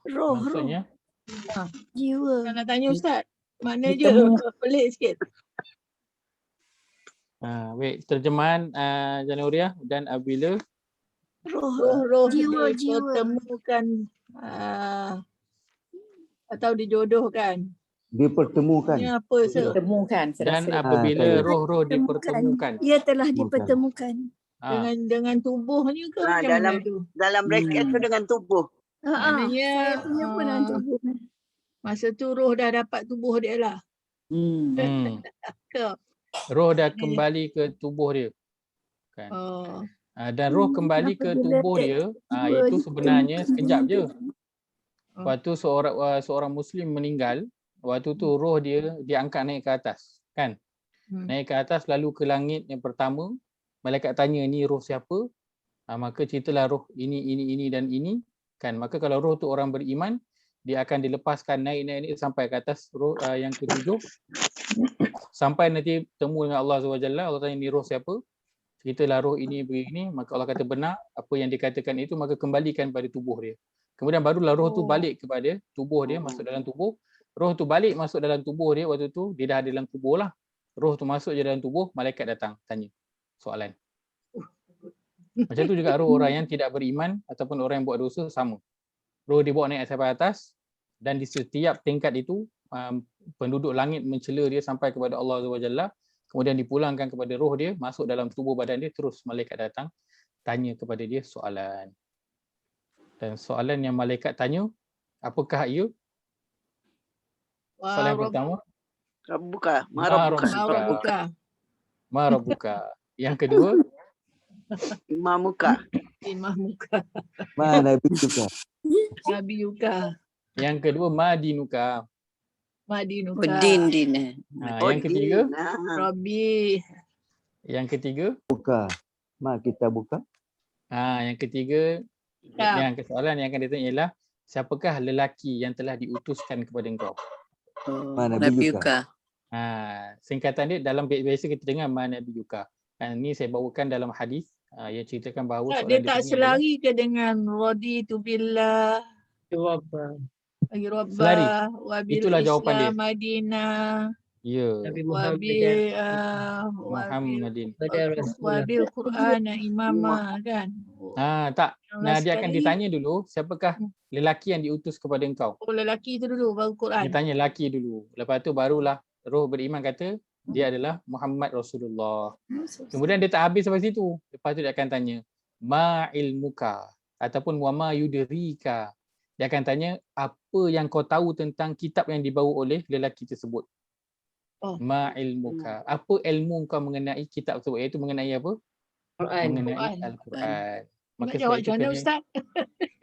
Roh. Maksudnya Jiwa. Nak tanya Ustaz. Mana je? Pelik sikit. baik, terjemahan Januriah, dan apabila Roh. Roh-roh Jiwa. dipertemukan atau dijodohkan. Dipertemukan. Ini apa Ustaz? dan apabila roh-roh dipertemukan. Ia telah dipertemukan. Dengan tubuhnya ke Ah, macam dalam- mana tu? Dalam bracket tu dengan tubuh. Maknanya, Saya punya pun dengan tubuh. Masa tu roh dah dapat tubuh dia lah. Ke? Roh dah kembali ke tubuh dia. Kan? Oh. Dan roh kembali ke tubuh dia, itu sebenarnya sekejap je. Waktu seorang Muslim meninggal, waktu tu roh dia diangkat naik ke atas. Kan? Naik ke atas lalu ke langit yang pertama. Malaikat tanya, ni roh siapa? Maka ceritalah roh ini dan ini. Kan? Maka kalau roh tu orang beriman, dia akan dilepaskan naik sampai ke atas roh yang ke-7. Sampai nanti temu dengan Allah SWT. Allah tanya, ni roh siapa? Ceritalah roh ini begini. Maka Allah kata benar apa yang dikatakan itu, maka kembalikan pada tubuh dia. Kemudian barulah roh tu balik kepada tubuh dia, masuk dalam tubuh. Roh tu balik masuk dalam tubuh dia, waktu tu dia dah ada dalam kubur lah. Roh tu masuk je dalam tubuh, malaikat datang tanya soalan. Macam tu juga roh orang yang tidak beriman ataupun orang yang buat dosa sama. Roh dibawa naik sampai atas, dan di setiap tingkat itu penduduk langit mencela dia sampai kepada Allah SWT. Kemudian dipulangkan kepada roh dia, masuk dalam tubuh badan dia, terus malaikat datang tanya kepada dia soalan. Dan soalan yang malaikat tanya Apakah ia? Soalan pertama. Rabbuka. Ma Marabuka. rabbuka. Ma rabbuka. Yang kedua. Imamuka. Imahmuka. Ma Nabi juga. Nabi Yuka. Yang kedua ma dinuka. Madinuka. Udin din. Yang ketiga. Rabbi. Yang ketiga. Buka. Ma kita buka. Yang ketiga. Ya. Yang soalan yang akan ditanya ialah siapakah lelaki yang telah diutuskan kepada engkau? Ma Nabi Nabi Yuka. Yuka. Singkatan dia dalam biasa kita dengar ma Nabi Yuka. Ini saya bawakan dalam hadis yang ceritakan bahawa Tak, soalan dia tak ditanya adalah selari ke dengan raditu billah selari. wabil Itulah jawapan dia. Islam Madinah Ya. Muhammadin. wabil Quran imama kan. Tak. Yang Nah, last dia akan sekali, ditanya dulu siapakah lelaki yang diutus kepada engkau. lelaki itu dulu baru Quran. Dia tanya lelaki dulu. Lepas tu barulah roh beriman kata dia adalah Muhammad Rasulullah. Kemudian dia tak habis sampai situ. Lepas tu dia akan tanya ma ilmuka ataupun wa ma yudrika. Dia akan tanya apa yang kau tahu tentang kitab yang dibawa oleh lelaki tersebut. Ma ilmuka. Apa ilmu kau mengenai kitab tersebut? Iaitu mengenai apa? Mengenai Al-Quran. Nak jawab macam mana Ustaz?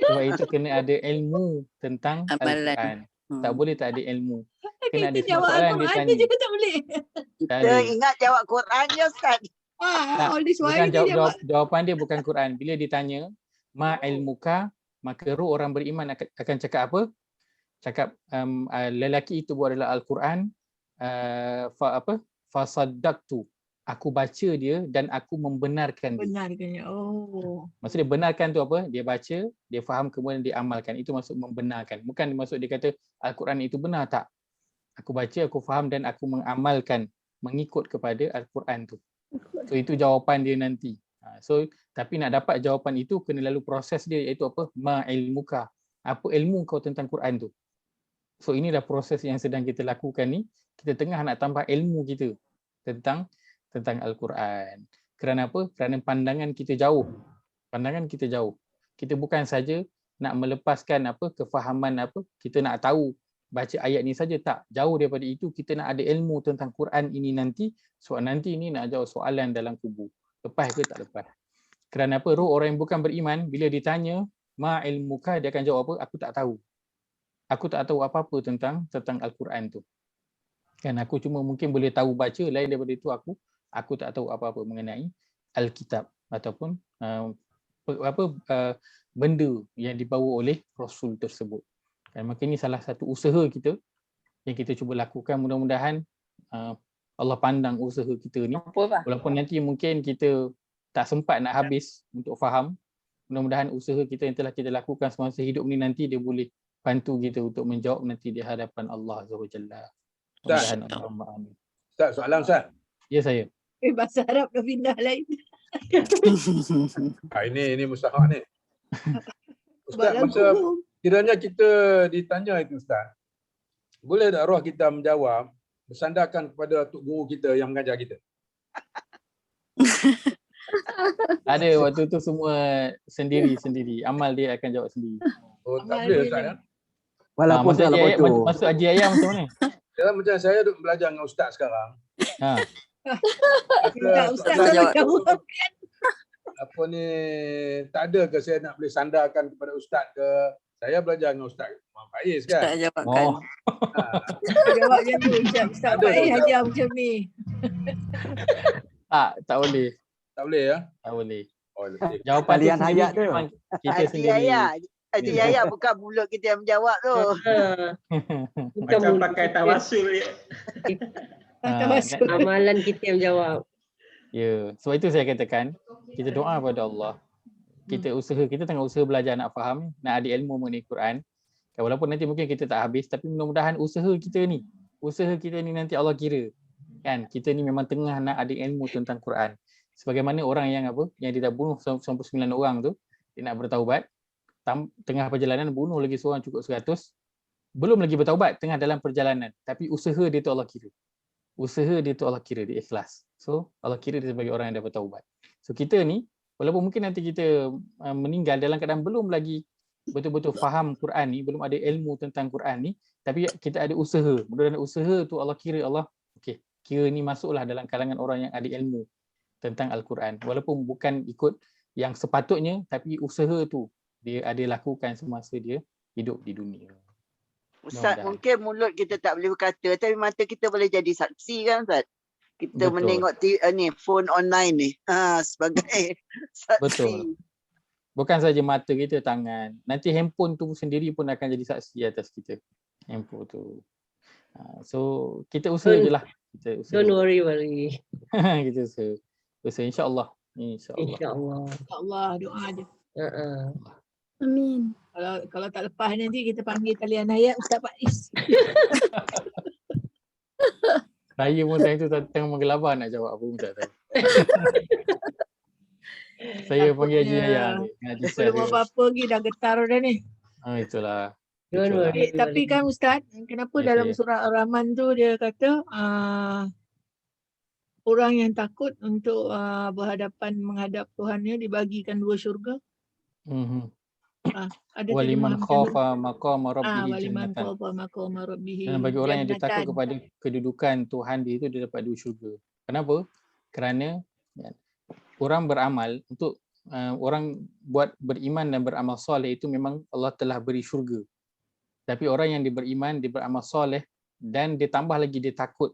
Sebab itu kena ada ilmu tentang Amalan. Al-Quran. Tak boleh tak ada ilmu. Kena ada Kita jawab soalan yang Al-Quran ditanya. je juga tak boleh. Tak Kita ada. ingat jawab Quran je Ustaz. Tak, All this while bukan dia jawab. jawapan dia bukan Quran. Bila ditanya ma ilmuka, maka roh orang beriman akan cakap apa? Cakap lelaki itu adalah Al-Quran. Fasaddaqtu. Aku baca dia dan aku membenarkan dia. Benarkannya. Oh. Maksud dia benarkan tu apa? Dia baca, dia faham, kemudian dia amalkan. Itu maksud membenarkan. Bukan maksud dia kata Al-Quran itu benar, tak. Aku baca, aku faham dan aku mengamalkan, mengikut kepada Al-Quran tu. So itu jawapan dia nanti. So tapi nak dapat jawapan itu kena lalu proses dia, iaitu apa? Ma ilmuka. Apa ilmu kau tentang Quran tu? So inilah proses yang sedang kita lakukan ni. Kita tengah nak tambah ilmu kita tentang Al-Quran. Kerana apa? Kerana pandangan kita jauh. Pandangan kita jauh. Kita bukan saja nak melepaskan apa kefahaman apa, kita nak tahu baca ayat ni saja, tak. Jauh daripada itu, kita nak ada ilmu tentang Quran ini nanti. Sebab nanti ini nak jawab soalan dalam kubur. Lepas ke tak lepas. Kerana apa? Roh orang yang bukan beriman, bila ditanya ma ilmuka, dia akan jawab apa? Aku tak tahu. Aku tak tahu apa-apa tentang Al-Quran tu. Kan aku cuma mungkin boleh tahu baca, lain daripada itu aku tak tahu apa-apa mengenai Alkitab ataupun benda yang dibawa oleh Rasul tersebut. Dan maka ini salah satu usaha kita yang kita cuba lakukan. Mudah-mudahan Allah pandang usaha kita ni. Walaupun nanti mungkin kita tak sempat nak habis untuk faham, mudah-mudahan usaha kita yang telah kita lakukan semasa hidup ni nanti dia boleh bantu kita untuk menjawab nanti di hadapan Allah Azza wa Jalla. Ustaz, Ustaz, soalan Ustaz. Ya, saya. Bahasa Arab dah pindah lain. Ini mustahak ni. Ustaz, masa kiranya kita ditanya itu Ustaz, boleh tak roh kita menjawab bersandarkan kepada tok guru kita yang mengajar kita? Ada, waktu tu semua sendiri-sendiri. Amal dia akan jawab sendiri. Oh, tak boleh Ustaz ya? Walaupun salah bocor. Masuk Haji Ayam macam mana? Ya, macam saya duduk belajar dengan Ustaz sekarang. Ustaz nak jawab. Apa ni, tak ada ke saya nak boleh sandarkan kepada Ustaz ke? Saya belajar dengan Ustaz Muhammad Faiz kan? Ustaz jawabkan. Jawab macam tu. Ustaz Faiz ajar macam ni. Tak boleh. Tak boleh ya? Tak boleh. Oh, jawapan Kalian hayat tu. Kita sendiri. Haji Yahya bukan mulut kita yang menjawab tu. Macam pakai tawasul ya. Amalan kita yang jawab. Ya, sebab itu saya katakan kita doa kepada Allah. Kita tengah usaha belajar nak faham, nak ada ilmu mengenai Quran. Walaupun nanti mungkin kita tak habis, tapi mudah-mudahan usaha kita ni nanti Allah kira. Kan, kita ni memang tengah nak ada ilmu tentang Quran. Sebagaimana orang yang dia dah bunuh 99 orang tu, dia nak bertaubat, tengah perjalanan bunuh lagi seorang cukup 100, belum lagi bertaubat, tengah dalam perjalanan, tapi usaha dia tu Allah kira. Usaha dia tu Allah kira, dia ikhlas. So Allah kira dia sebagai orang yang dah bertaubat. So kita ni, walaupun mungkin nanti kita meninggal dalam keadaan belum lagi betul-betul faham Quran ni, belum ada ilmu tentang Quran ni, tapi kita ada usaha. Mudah ada usaha tu Allah kira Allah, okey, kira ni masuklah dalam kalangan orang yang ada ilmu tentang Al-Quran. Walaupun bukan ikut yang sepatutnya, tapi usaha tu dia ada lakukan semasa dia hidup di dunia. Ustaz, Mudah-mudahan. mungkin mulut kita tak boleh berkata, tapi mata kita boleh jadi saksi kan Ustaz? Kita Betul. menengok ni phone online ni sebagai saksi. Betul. Bukan saja mata kita, tangan. Nanti handphone tu sendiri pun akan jadi saksi atas kita. Handphone tu. So kita usaha je lah. Kita usaha. Don't worry. Kita usaha. Usaha insya-Allah. Insya-Allah. InsyaAllah. Allah doa je. Amin. Kalau tak lepas nanti kita panggil talian ayat Ustaz Faiz. Saya pun time tu tengah menggelabah nak jawab apa pun tak tahu. Saya panggil Haji Yahya. Belum apa-apa lagi dah getar dah ni. Itulah. Don't worry. Tapi kan Ustaz, kenapa Yes, dalam yes. surah Ar-Rahman tu dia kata orang yang takut untuk menghadap Tuhannya dibagikan 2 syurga? Ada Waliman terjemahan macam tu. khafa maqama rabbih Waliman jannatan. khafa maqama rabbih. Dan bagi orang yang dia takut jannatan. kepada kedudukan Tuhan dia itu, dia dapat 2 syurga. Kenapa? Kerana orang beramal untuk orang buat beriman dan beramal soleh itu memang Allah telah beri syurga. Tapi orang yang dia beriman, dia beramal soleh dan dia tambah lagi dia takut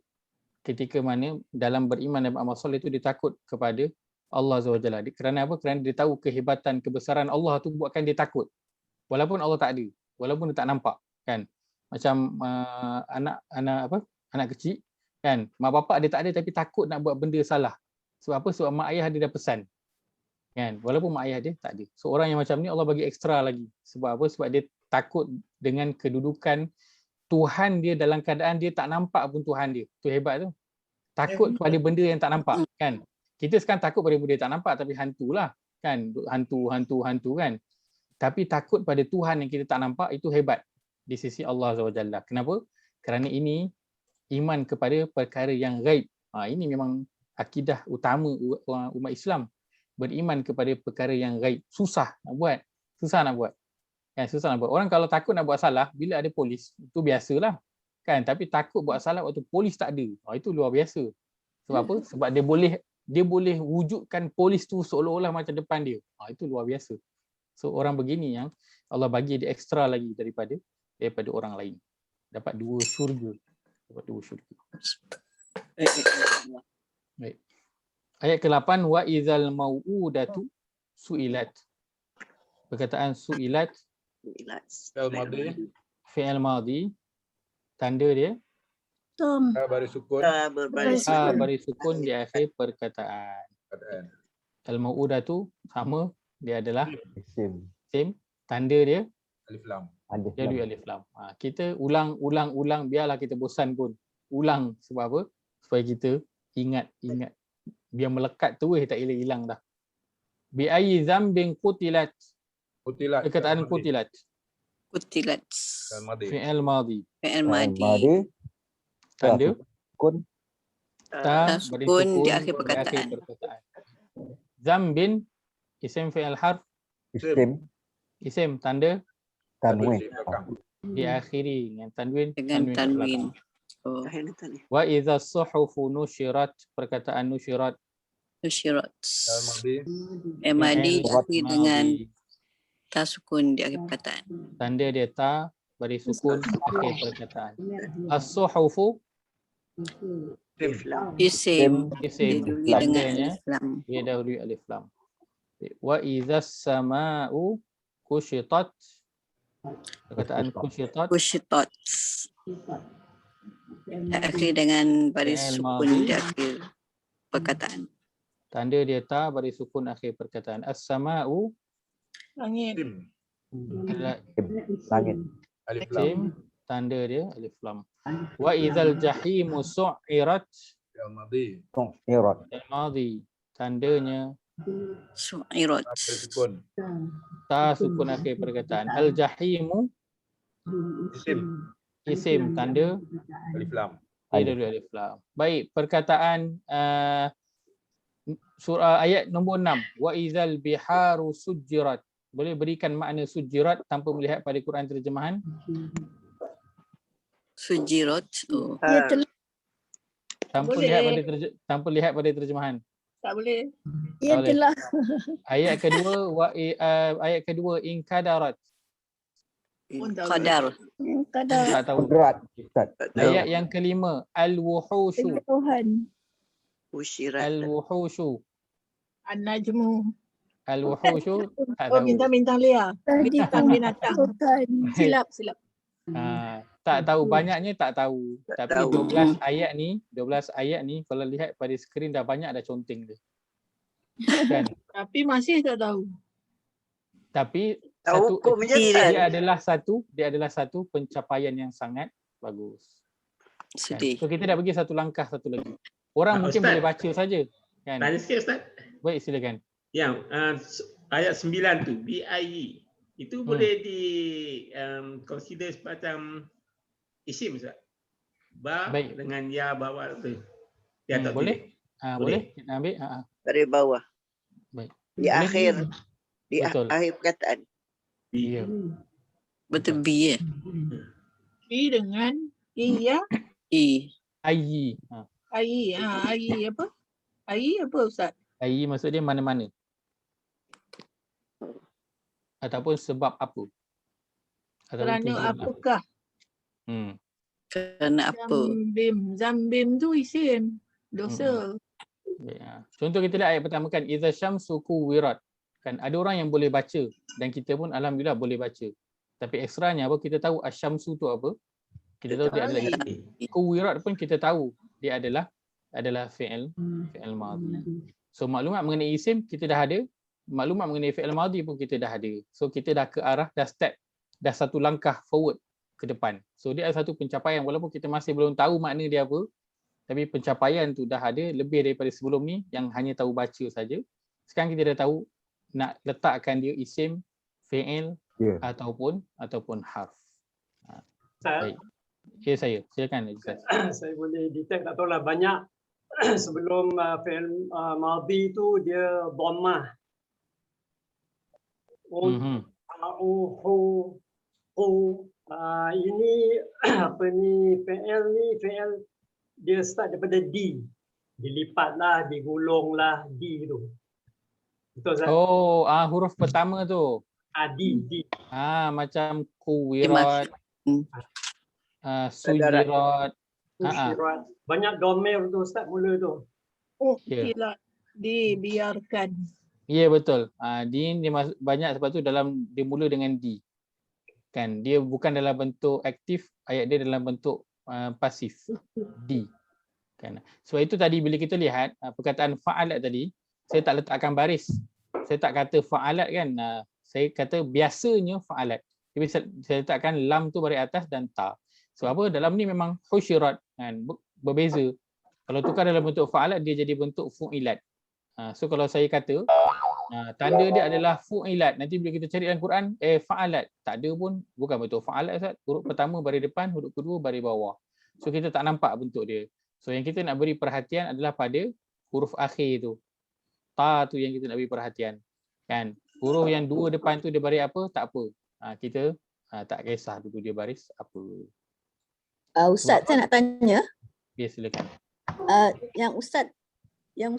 ketika mana dalam beriman dan beramal soleh itu dia takut kepada Allah SWT. Kerana apa? Kerana dia tahu kehebatan, kebesaran Allah tu buatkan dia takut. Walaupun Allah tak ada, walaupun dia tak nampak, kan? Macam anak kecil, kan? Mak bapak dia tak ada tapi takut nak buat benda salah. Sebab apa? Sebab mak ayah dia dah pesan. Kan? Walaupun mak ayah dia tak ada. So orang yang macam ni Allah bagi ekstra lagi. Sebab apa? Sebab dia takut dengan kedudukan Tuhan dia dalam keadaan dia tak nampak pun Tuhan dia. Tu hebat tu. Takut kepada benda yang tak nampak, kan? Kita sekarang takut pada benda yang tak nampak tapi hantu lah, kan? Hantu kan? Tapi takut pada Tuhan yang kita tak nampak itu hebat di sisi Allah SWT. Kenapa? Kerana ini iman kepada perkara yang gaib. Ini memang akidah utama umat Islam. Beriman kepada perkara yang gaib. Susah nak buat. Susah nak buat. Orang kalau takut nak buat salah, bila ada polis, itu biasalah. Kan? Tapi takut buat salah waktu polis tak ada. Itu luar biasa. Sebab apa? Sebab dia boleh wujudkan polis tu seolah-olah macam depan dia. Itu luar biasa. So orang begini yang Allah bagi dia ekstra lagi daripada orang lain. Dapat 2 syurga. Baik. Ayat ke-8, wa idzal mau'udatu su'ilat. Perkataan su'ilat fi'il madhi, tanda dia baris sukun. Baris sukun di akhir perkataan. Al-mau'udatu sama, dia adalah same. Tanda dia Alif lam. jadi alif lam. Kita ulang biarlah kita bosan pun. Ulang sebab apa? Supaya kita ingat. Biar melekat tu tak hilang dah. Bi ayyi dzambin qutilat. Perkataan qutilat. Fi'il madhi. Tanda ta sukun di akhir perkataan. Zambin isim fi'il harf. Isim tanda Tanwin. diakhiri dengan tanwin. Tanwin. Wa idza suhufu nushirat, perkataan nushirat. Madi diakhiri dengan ta sukun di akhir perkataan. Tanda dia ta baris sukun akhir perkataan. As-suhufu Isim isim dengan dia dahului alif lam. Wa idza samau kushitat, perkataan kushitat akhir dengan baris sukun di akhir perkataan. Tanda dia ta baris sukun akhir perkataan. As-samau Langit. Langit. Alif lam. Tanda dia alif lam. Wa idzal jahimu su'irat, al-madhi, tandanya Su'irat. ta sukun akhir perkataan. Al-jahimu isim tanda Alif lam. alif lam. Baik, perkataan surah ayat nombor 6. Wa idzal biharu sujjirat. boleh berikan makna sujirat tanpa melihat pada Quran terjemahan? Sujirat. Oh. Ia telah. Tanpa Boleh. lihat pada tanpa lihat pada terjemahan. Tak boleh. Ia boleh. telah. Ayat kedua ayat kedua inkadarat. Qadar. Kadar. Tak tahu. Kodrat. Ustaz. Ayat yang kelima al-wuhushu. Kejauhan. Usyirat. Al-wuhushu. An-najmu. Al-wuhushu tak Oh, tahu. bintang-bintang liar. Tadi Bintang binatang. Sultan. Silap. Tak tahu, banyaknya tak tahu. Tak Tapi tahu. 12 ayat ni kalau lihat pada skrin dah banyak dah conteng dia. Kan? Tapi masih tak tahu. Tapi Tahu hukum je, Ustaz. dia adalah satu pencapaian yang sangat bagus. Kan? Sedih. So kita dah pergi satu langkah satu lagi. Orang mungkin Ustaz. boleh baca saja. Kan? Tanya sikit Ustaz. Baik, silakan. Yang ayat 9 tu BIE itu boleh di consider semacam isim Ustaz. Ba Baik. dengan ya bawah tu. Ya tak Boleh? Boleh. Boleh kita ambil. Dari bawah. Baik. Di Boleh? akhir. Di Betul. akhir perkataan. Ya. Betul B. B dengan iya. E. Ayyi. Ai. Ai apa? Ai apa Ustaz? Ayyi maksud dia mana-mana. Ataupun sebab apa. Ataupun Kerana tujuan apa. apakah? Kerana apa? Zambim tu isim. Dosa. Ya. Contoh kita lihat ayat pertama kan, idza syamsu kuwirat. Kan ada orang yang boleh baca dan kita pun alhamdulillah boleh baca. Tapi ekstranya apa, kita tahu asyamsu tu apa? Kita tahu dia adalah kuwirat pun kita tahu dia adalah fi'il madhi. So maklumat mengenai isim kita dah ada, maklumat mengenai fi'il madhi pun kita dah ada. So kita dah ke arah, dah satu langkah forward ke depan. So dia ada satu pencapaian walaupun kita masih belum tahu makna dia apa, tapi pencapaian tu dah ada lebih daripada sebelum ni yang hanya tahu baca saja. Sekarang kita dah tahu nak letakkan dia isim, fi'il ataupun harf. Baik. Ya saya. Silakan Ustaz. Saya boleh detect tak tahulah banyak sebelum fi'il madhi tu dia dhammah. Ini apa ni fi'il dia start daripada D. Dilipatlah, digulunglah D tu. Betul Ustaz? Oh, huruf pertama tu. D. Macam kuwirat, sujirat. Usyirat. Banyak domain tu Ustaz mula tu. Oh, Ya. tidak dibiarkan. Ya betul. Dia banyak sebab tu dia mula dengan D. Kan dia bukan dalam bentuk aktif, ayat dia dalam bentuk pasif. D. Kan. Sebab itu tadi bila kita lihat perkataan fa'alat tadi, saya tak letakkan baris. Saya tak kata fa'alat kan. Saya kata biasanya fa'alat. Tapi saya letakkan lam tu baris atas dan ta. Sebab apa? Dalam ni memang husyirat kan, berbeza. Kalau tukar dalam bentuk fa'alat dia jadi bentuk fu'ilat. So kalau saya kata tanda dia adalah fu'ilat, nanti bila kita cari dalam Quran fa'alat, tak ada pun, bukan bentuk fa'alat Ustaz. Huruf pertama baris depan, huruf kedua baris bawah. So kita tak nampak bentuk dia. So yang kita nak beri perhatian adalah pada huruf akhir tu. Ta tu yang kita nak beri perhatian. Kan? Huruf yang dua depan tu dia baris apa? Tak apa. Kita tak kisah dulu dia baris apa. Ustaz, saya nak tanya. Ya, silakan. Yang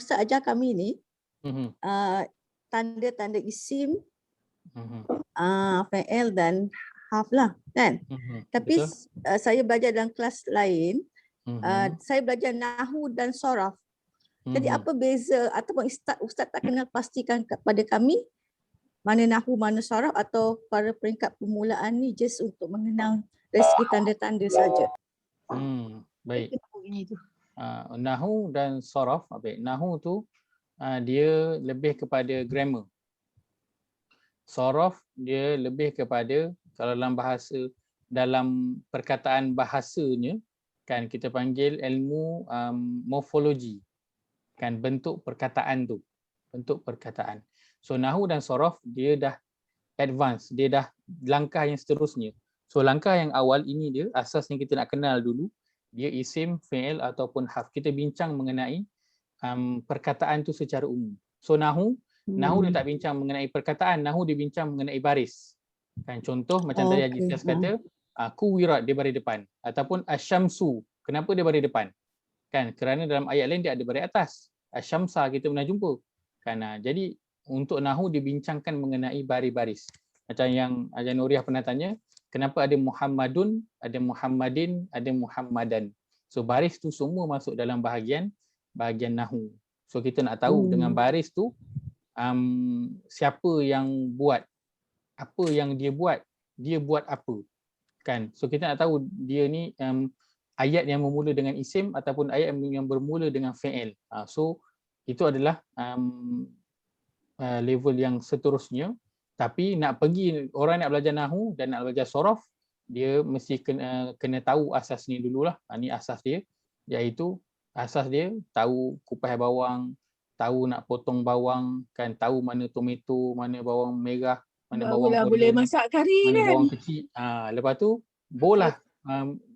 Ustaz ajar kami ni, tanda-tanda isim, fi'il dan harf lah kan. Tapi saya belajar dalam kelas lain, saya belajar nahu dan soraf. Jadi apa beza ataupun Ustaz tak kenal pastikan kepada kami mana nahu, mana soraf, atau pada peringkat permulaan ni just untuk mengenal dari segi tanda-tanda saja. Baik. Nahu dan soraf, nahu tu dia lebih kepada grammar. Soraf dia lebih kepada, kalau dalam perkataan bahasanya kan kita panggil ilmu morfologi. Kan bentuk perkataan tu. Bentuk perkataan. So nahu dan soraf dia dah advance, dia dah langkah yang seterusnya. So langkah yang awal ini dia asasnya kita nak kenal dulu dia isim, fi'il ataupun harf. Kita bincang mengenai perkataan tu secara umum. So nahu Nahu dia tak bincang mengenai perkataan, nahu dia bincang mengenai baris. Kan contoh macam tadi Haji Tias kata, kuwirat dia baris depan ataupun asyamsu. Kenapa dia baris depan? Kan kerana dalam ayat lain dia ada baris atas. Asyamsa kita pernah jumpa. Kan jadi untuk nahu dibincangkan mengenai baris-baris. Macam yang Haji Nuriah pernah tanya, kenapa ada Muhammadun, ada Muhammadin, ada Muhammadan. So baris tu semua masuk dalam bahagian nahu. So kita nak tahu dengan baris tu siapa yang buat, apa yang dia buat apa. Kan? So kita nak tahu dia ni ayat yang bermula dengan isim ataupun ayat yang bermula dengan fi'il. So itu adalah level yang seterusnya. Tapi nak pergi, orang nak belajar nahu dan nak belajar sorof, dia mesti kena tahu asas ni dululah. Ni asas dia, iaitu asas dia tahu kupas bawang, tahu nak potong bawang, kan, tahu mana tomato, mana bawang merah, mana bawang boleh masak kari mana kan. bawang kecil. Lepas tu bolah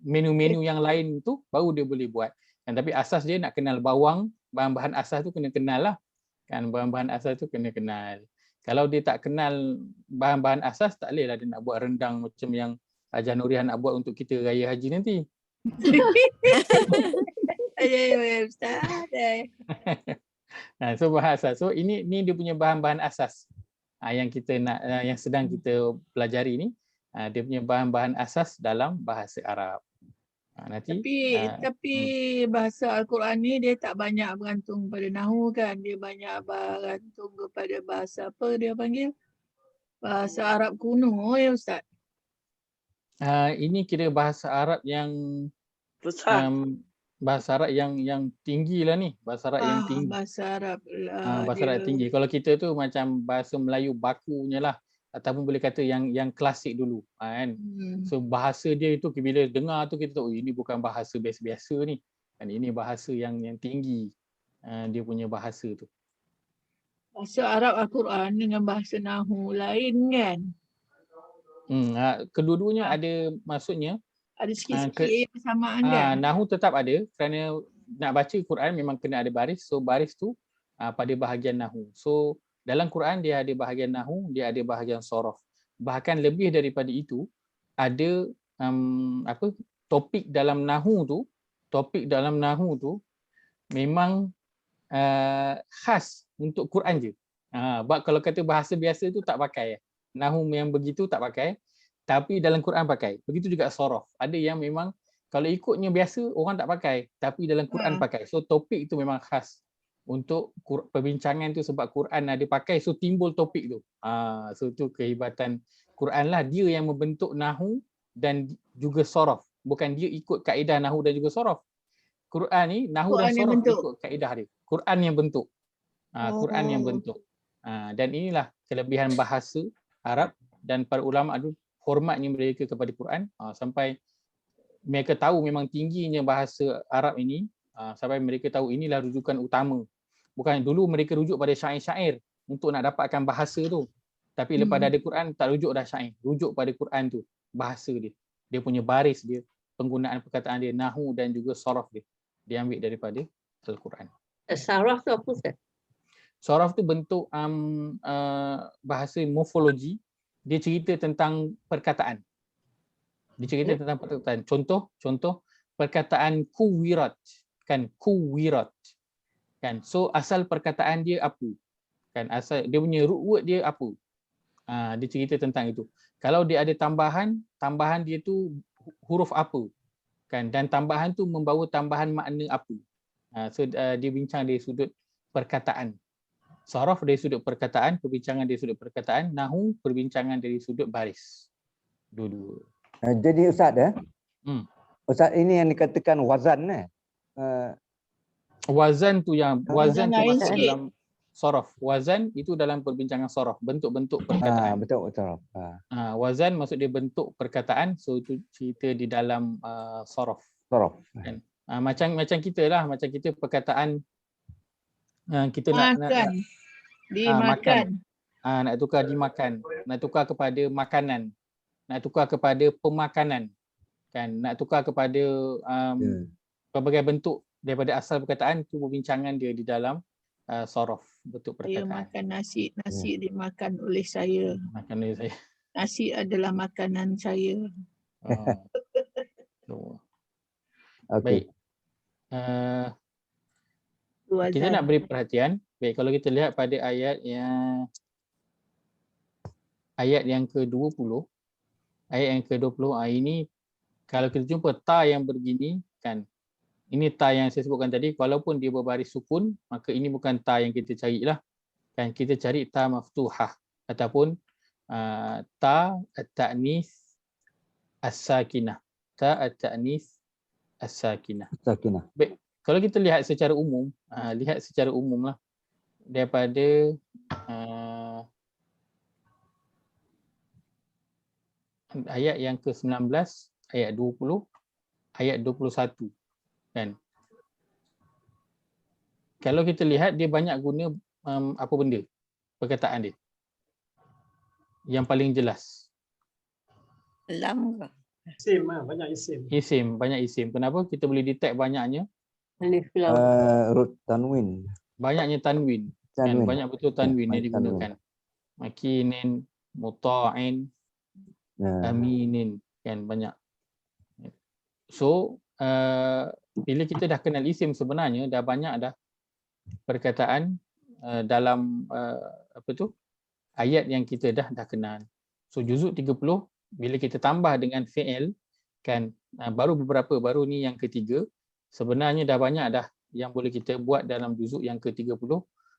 menu-menu yang lain tu baru dia boleh buat. Kan, tapi asas dia nak kenal bawang, bahan-bahan asas tu kena kenal lah. Kan, bahan-bahan asas tu kena kenal. Kalau dia tak kenal bahan-bahan asas, tak boleh lah dia nak buat rendang macam yang Haji Nuriah nak buat untuk kita raya haji nanti. Ya Ustaz. So bahasa. So ini dia punya bahan-bahan asas yang kita nak, yang sedang kita pelajari ni. Dia punya bahan-bahan asas dalam bahasa Arab. Nanti tapi bahasa Al-Quran ni dia tak banyak bergantung pada nahu kan, dia banyak bergantung kepada bahasa apa dia panggil, bahasa Arab kuno ya Ustaz. Ini kira bahasa Arab yang bahasa Arab yang tinggi lah ni, bahasa Arab yang tinggi. Bahasa Arab bahasa Arab tinggi. Kalau kita tu macam bahasa Melayu bakunya lah, ataupun boleh kata yang klasik dulu, kan. So bahasa dia itu bila dengar tu kita tahu ini bukan bahasa biasa-biasa ni. Kan ini bahasa yang tinggi, dia punya bahasa tu. Bahasa Arab Al-Quran dengan bahasa nahu lain kan. Kedua-duanya ada, maksudnya ada sikit-sikit persamaan kan. Nahu tetap ada kerana nak baca Quran memang kena ada baris. So baris tu pada bahagian nahu. So dalam Quran dia ada bahagian nahu, dia ada bahagian sorof. Bahkan lebih daripada itu, ada topik dalam nahu tu memang khas untuk Quran je. Kalau kata bahasa biasa tu tak pakai. Nahu yang begitu tak pakai, tapi dalam Quran pakai. Begitu juga sorof. Ada yang memang kalau ikutnya biasa orang tak pakai, tapi dalam Quran pakai. So topik itu memang khas untuk perbincangan tu sebab Quran ada pakai, so timbul topik tu. So tu kehebatan Quran lah, dia yang membentuk nahu dan juga sorof. Bukan dia ikut kaedah nahu dan juga sorof. Quran ni nahu dan sorof ikut kaedah dia. Quran yang bentuk. Quran yang bentuk. Dan inilah kelebihan bahasa Arab, dan para ulama tu hormatnya mereka kepada Quran sampai mereka tahu memang tingginya bahasa Arab ini, sampai mereka tahu inilah rujukan utama. Bukan dulu mereka rujuk pada syair-syair untuk nak dapatkan bahasa tu. Tapi lepas ada Quran tak rujuk dah syair, rujuk pada Quran tu, bahasa dia. Dia punya baris dia, penggunaan perkataan dia, nahu dan juga sorof dia diambil daripada Al-Quran. Saraf tu apa Ustaz? Sorof tu bentuk bahasa morfologi. Dia cerita tentang perkataan. Dia cerita tentang perkataan. Contoh perkataan kuwirat, kan, kuwirat. Kan, so asal perkataan dia apa? Kan, asal dia punya root word dia apa? Dia cerita tentang itu. Kalau dia ada tambahan dia tu huruf apa? Kan, dan tambahan tu membawa tambahan makna apa? So dia bincang dari sudut perkataan. Sorof dari sudut perkataan, perbincangan dari sudut perkataan, nahu perbincangan dari sudut baris. Dua-dua. Jadi Ustaz Ustaz ini yang dikatakan wazan Wazan tu yang wazan tu masuk dalam sorof. Wazan itu dalam perbincangan sorof, bentuk-bentuk perkataan. Betul. Wazan maksud dia bentuk perkataan, so itu cerita di dalam sorof. Sorof. Kan? Macam kita lah, macam kita perkataan kita makan. Dimakan. Nak tukar dimakan, nak tukar kepada makanan, nak tukar kepada pemakanan, kan, nak tukar kepada pelbagai bentuk daripada asal perkataan tu, perbincangan dia di dalam sorof, bentuk Saya perkataan. makan nasi. Nasi dimakan oleh saya. Makan dari saya. Nasi adalah makanan saya. So, Okey. baik. Kita nak beri perhatian. Baik, kalau kita lihat pada ayat yang ke-20. Ayat yang ke-20 ini kalau kita jumpa ta yang begini kan. Ini ta yang saya sebutkan tadi, walaupun dia berbaris sukun, maka ini bukan ta yang kita carilah. Kan kita cari ta maftuhah ataupun ta at-ta'nis as-sakinah. Ta at-ta'nis as-sakinah. Sakinah. Baik, kalau kita lihat secara umum, lah daripada ayat yang ke-19, ayat 20, ayat 21 kan. Kalau kita lihat dia banyak guna apa benda perkataan dia. Yang paling jelas. Lam ke? Isim lah, banyak isim. Banyak isim. Kenapa? Kita boleh detect banyaknya. Alif lam. Tanwin. Banyaknya tanwin. Kan? Banyak betul tanwin yang digunakan. Makinin, muta'in, aminin. Kan banyak. So, bila kita dah kenal isim sebenarnya, dah banyak dah perkataan dalam ayat yang kita dah kenal. So juzuk 30 bila kita tambah dengan fi'il kan, baru ni yang ketiga, sebenarnya dah banyak dah yang boleh kita buat dalam juzuk yang ke-30.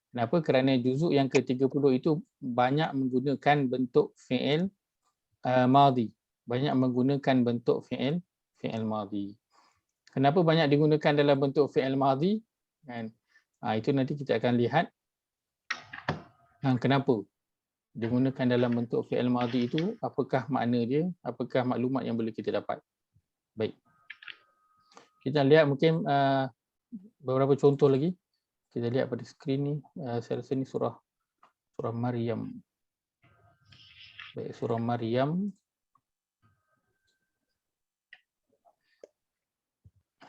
Kenapa? Kerana juzuk yang ke-30 itu banyak menggunakan bentuk fi'il madhi. Banyak menggunakan bentuk fi'il madhi. Kenapa banyak digunakan dalam bentuk fi'il madhi? Kan? Itu nanti kita akan lihat kenapa digunakan dalam bentuk fi'il madhi itu, apakah makna dia, apakah maklumat yang boleh kita dapat. Baik. Kita lihat mungkin beberapa contoh lagi. Kita lihat pada skrin ni, saya rasa ni surah Maryam. Baik, surah Maryam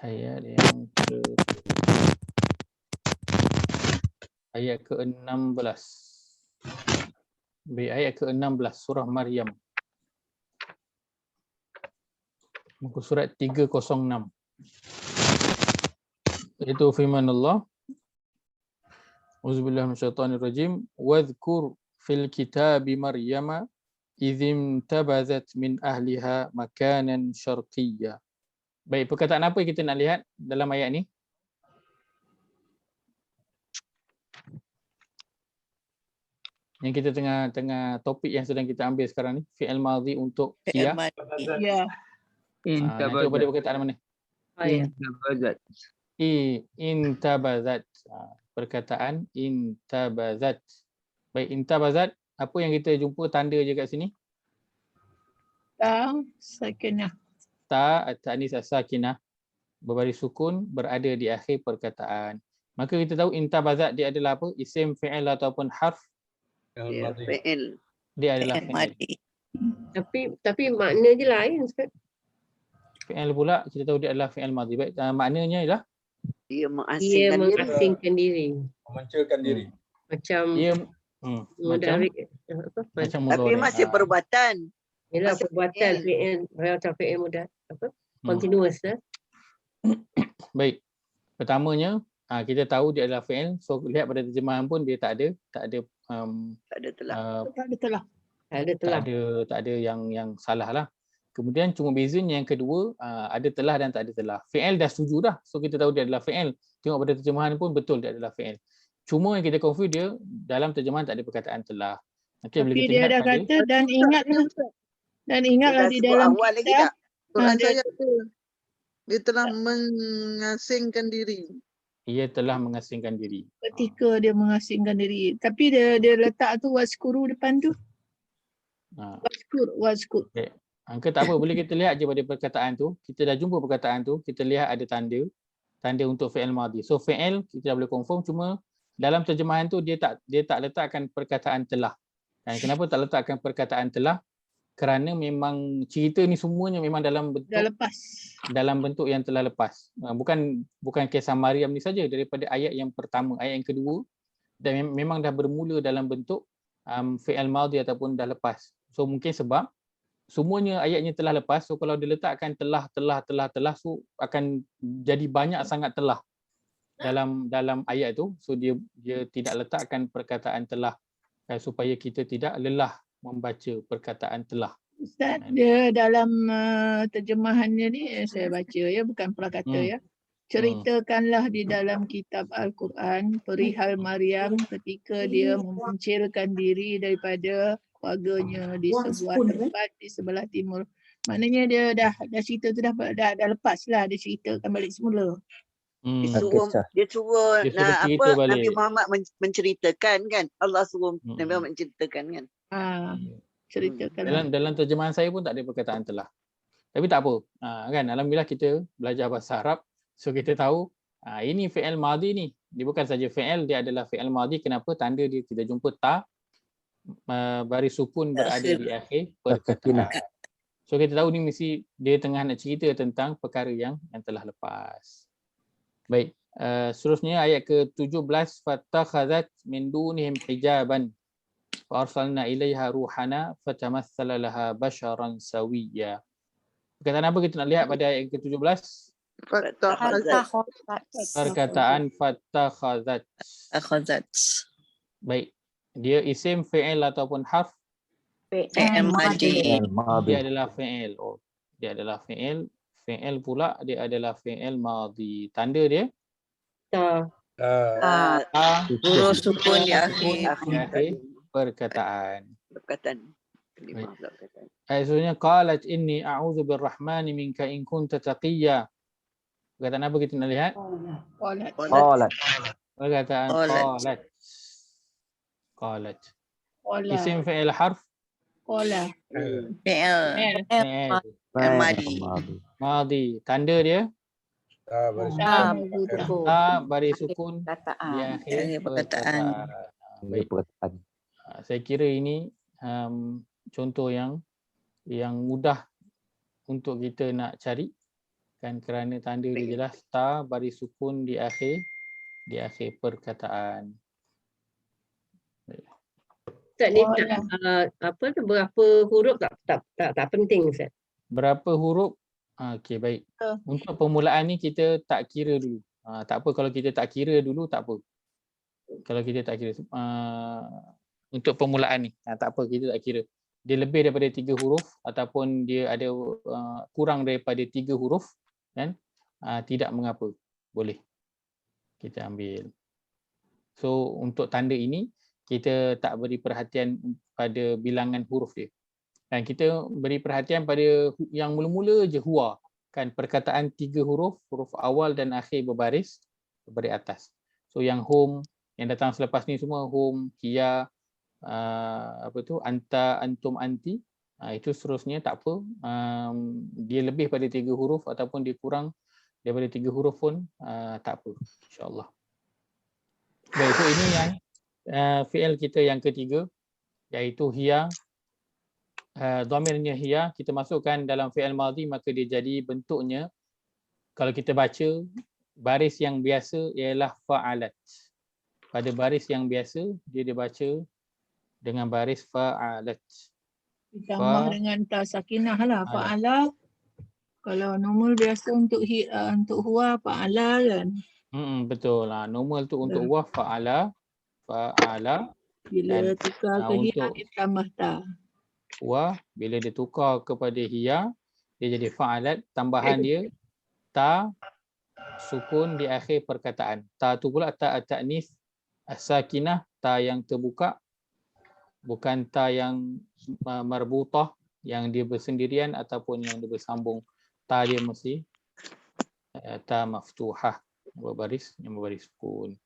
ayat yang ke-16. Baik, ayat ke-16 surah Maryam. Muka surat 306. Itu firman Allah. Auzubillahi minasyaitonirrajim. Wadhkur fil kitabi Maryama idzim tabazat min ahliha makanan syarqiyya. Baik, perkataan apa kita nak lihat dalam ayat ni? Yang kita tengah topik yang sedang kita ambil sekarang ni, fi'il madhi untuk kia. Ya. Itu pada perkataan mana? Intabazat. Intabazat. Perkataan intabazat. Baik, intabazat, apa yang kita jumpa tanda je kat sini? Ta sakinah. Ta at-ta'nis as-sakinah, berbaris sukun, berada di akhir perkataan. Maka kita tahu intabazat dia adalah apa? Isim, fi'il ataupun harf? Fi'il. Dia adalah fi'il. Tapi makna dia lain, Ustaz. Fi'il pula kita tahu dia adalah fi'il madhi. Baik, maknanya ialah Dia Dia mengasingkan diri. mengasingkan diri. Memunculkan diri. Macam dia mudarik. Tapi masih perbuatan. Ialah Masih perbuatan fi'il. Macam fi'il mudah. Continuous lah. Baik. Pertamanya kita tahu dia adalah fi'il. So lihat pada terjemahan pun dia tak ada Tak ada telah. tak ada yang salah lah. Kemudian cuma bezanya yang kedua, ada telah dan tak ada telah. Fi'il dah setuju dah. So kita tahu dia adalah fi'il. Tengok pada terjemahan pun betul dia adalah fi'il. Cuma yang kita confuse dia dalam terjemahan tak ada perkataan telah. Okay, Tapi dia dah kata dan ingatlah di dalam awal lagi kitab. tak? Quran saya tu. Dia telah mengasingkan diri. Ia telah mengasingkan diri. Ketika dia mengasingkan diri. Tapi dia letak tu waskuru depan tu. Waskur. Okay. Angka tak apa, boleh kita lihat je pada perkataan tu. Kita dah jumpa perkataan tu, kita lihat ada tanda untuk fi'il madhi. So fi'il kita dah boleh confirm, cuma dalam terjemahan tu dia tak letakkan perkataan telah. Dan kenapa tak letakkan perkataan telah? Kerana memang cerita ni semuanya memang dalam bentuk yang telah lepas. Bukan kisah Maryam ni saja, daripada ayat yang pertama, ayat yang kedua dan memang dah bermula dalam bentuk fi'il madhi ataupun dah lepas. So mungkin sebab semuanya ayatnya telah lepas, so kalau diletakkan telah, so akan jadi banyak sangat telah dalam ayat tu. So dia tidak letakkan perkataan telah supaya kita tidak lelah membaca perkataan telah. Ustaz, dia dalam terjemahannya ni saya baca ya, bukan prakata ya. Ceritakanlah di dalam kitab Al-Quran perihal Maryam ketika dia memuncilkan diri daripada keluarganya di sebuah tempat di sebelah timur. Maknanya dia dah cerita tu dah lepas lah, dia ceritakan balik semula. Dia suruh cerita balik. Nabi Muhammad menceritakan kan. Allah suruh Nabi Muhammad menceritakan kan. Ceritakan. Dalam terjemahan saya pun tak ada perkataan telah. Tapi tak apa. Kan alhamdulillah kita belajar bahasa Arab. So kita tahu ini fi'il madhi ni. Dia bukan saja fi'il, dia adalah fi'il madhi. Kenapa? Tanda dia kita jumpa ta, baris sukun berada di akhir perkataan. So kita tahu ni mesti dia tengah nak cerita tentang perkara yang telah lepas. Baik, seterusnya ayat ke-17, fattakhadhat min dunihim hijaban fa arsalna ilaiha ruhana fatamassala laha basharan sawiyya. Perkataan apa kita nak lihat pada ayat ke-17? Perkataan fattakhadhat. Baik, dia isim, fi'il ataupun harf? Fi'il madhi. Dia adalah fi'il. Dia adalah fi'il. Fi'il pula dia adalah fi'il madhi. Tanda dia? Huruf sukun di akhir perkataan. Ayat seterusnya, qalat inni a'udzu birrahmani minka in kunta taqiyya. Perkataan apa kita nak lihat? Qalat. Perkataan qalat. Isim, fi'il, harf? Fi'il madhi. Tanda dia? Baris sukun di akhir perkataan. Baik. Saya kira ini contoh yang mudah untuk kita nak cari kan, kerana tanda dia jelas ta baris sukun di akhir perkataan. Ustaz ni berapa huruf tak penting Ustaz. Berapa huruf? Okey, baik. Untuk permulaan ni kita tak kira dulu. Tak apa kalau kita tak kira dulu, tak apa. Kalau kita tak kira untuk permulaan ni, tak apa kita tak kira. Dia lebih daripada 3 huruf ataupun dia ada kurang daripada 3 huruf kan, tidak mengapa, boleh kita ambil. So untuk tanda ini kita tak beri perhatian pada bilangan huruf dia. Dan kita beri perhatian pada yang mula-mula je, huwa. Kan perkataan 3 huruf awal dan akhir berbaris atas. So yang hum, yang datang selepas ni semua hum, hiya, anta, antum, anti, itu seterusnya tak apa. Dia lebih pada 3 huruf ataupun dia kurang daripada 3 huruf pun tak apa, insya-Allah. Baik, so ini yang fi'il kita yang ketiga, iaitu hiya. Dhamirnya hiya kita masukkan dalam fi'il madhi, maka dia jadi bentuknya, kalau kita baca baris yang biasa ialah fa'alat. Pada baris yang biasa dia dibaca dengan baris fa'alat. Ditambah dengan ta sakinah lah, fa'ala. Kalau normal biasa untuk huwa fa'ala kan. Betul lah, normal tu untuk huwa fa'ala. Bila tukar ke hiya ditambah ta. Wa bila ditukar kepada hiya dia jadi fa'alat, tambahan dia ta sukun di akhir perkataan. Ta tu pula ta at-ta'nis as-sakinah, ta yang terbuka, bukan ta yang marbutah yang dia bersendirian ataupun yang dia bersambung. Ta dia mesti ta maftuhah, berbaris sukun.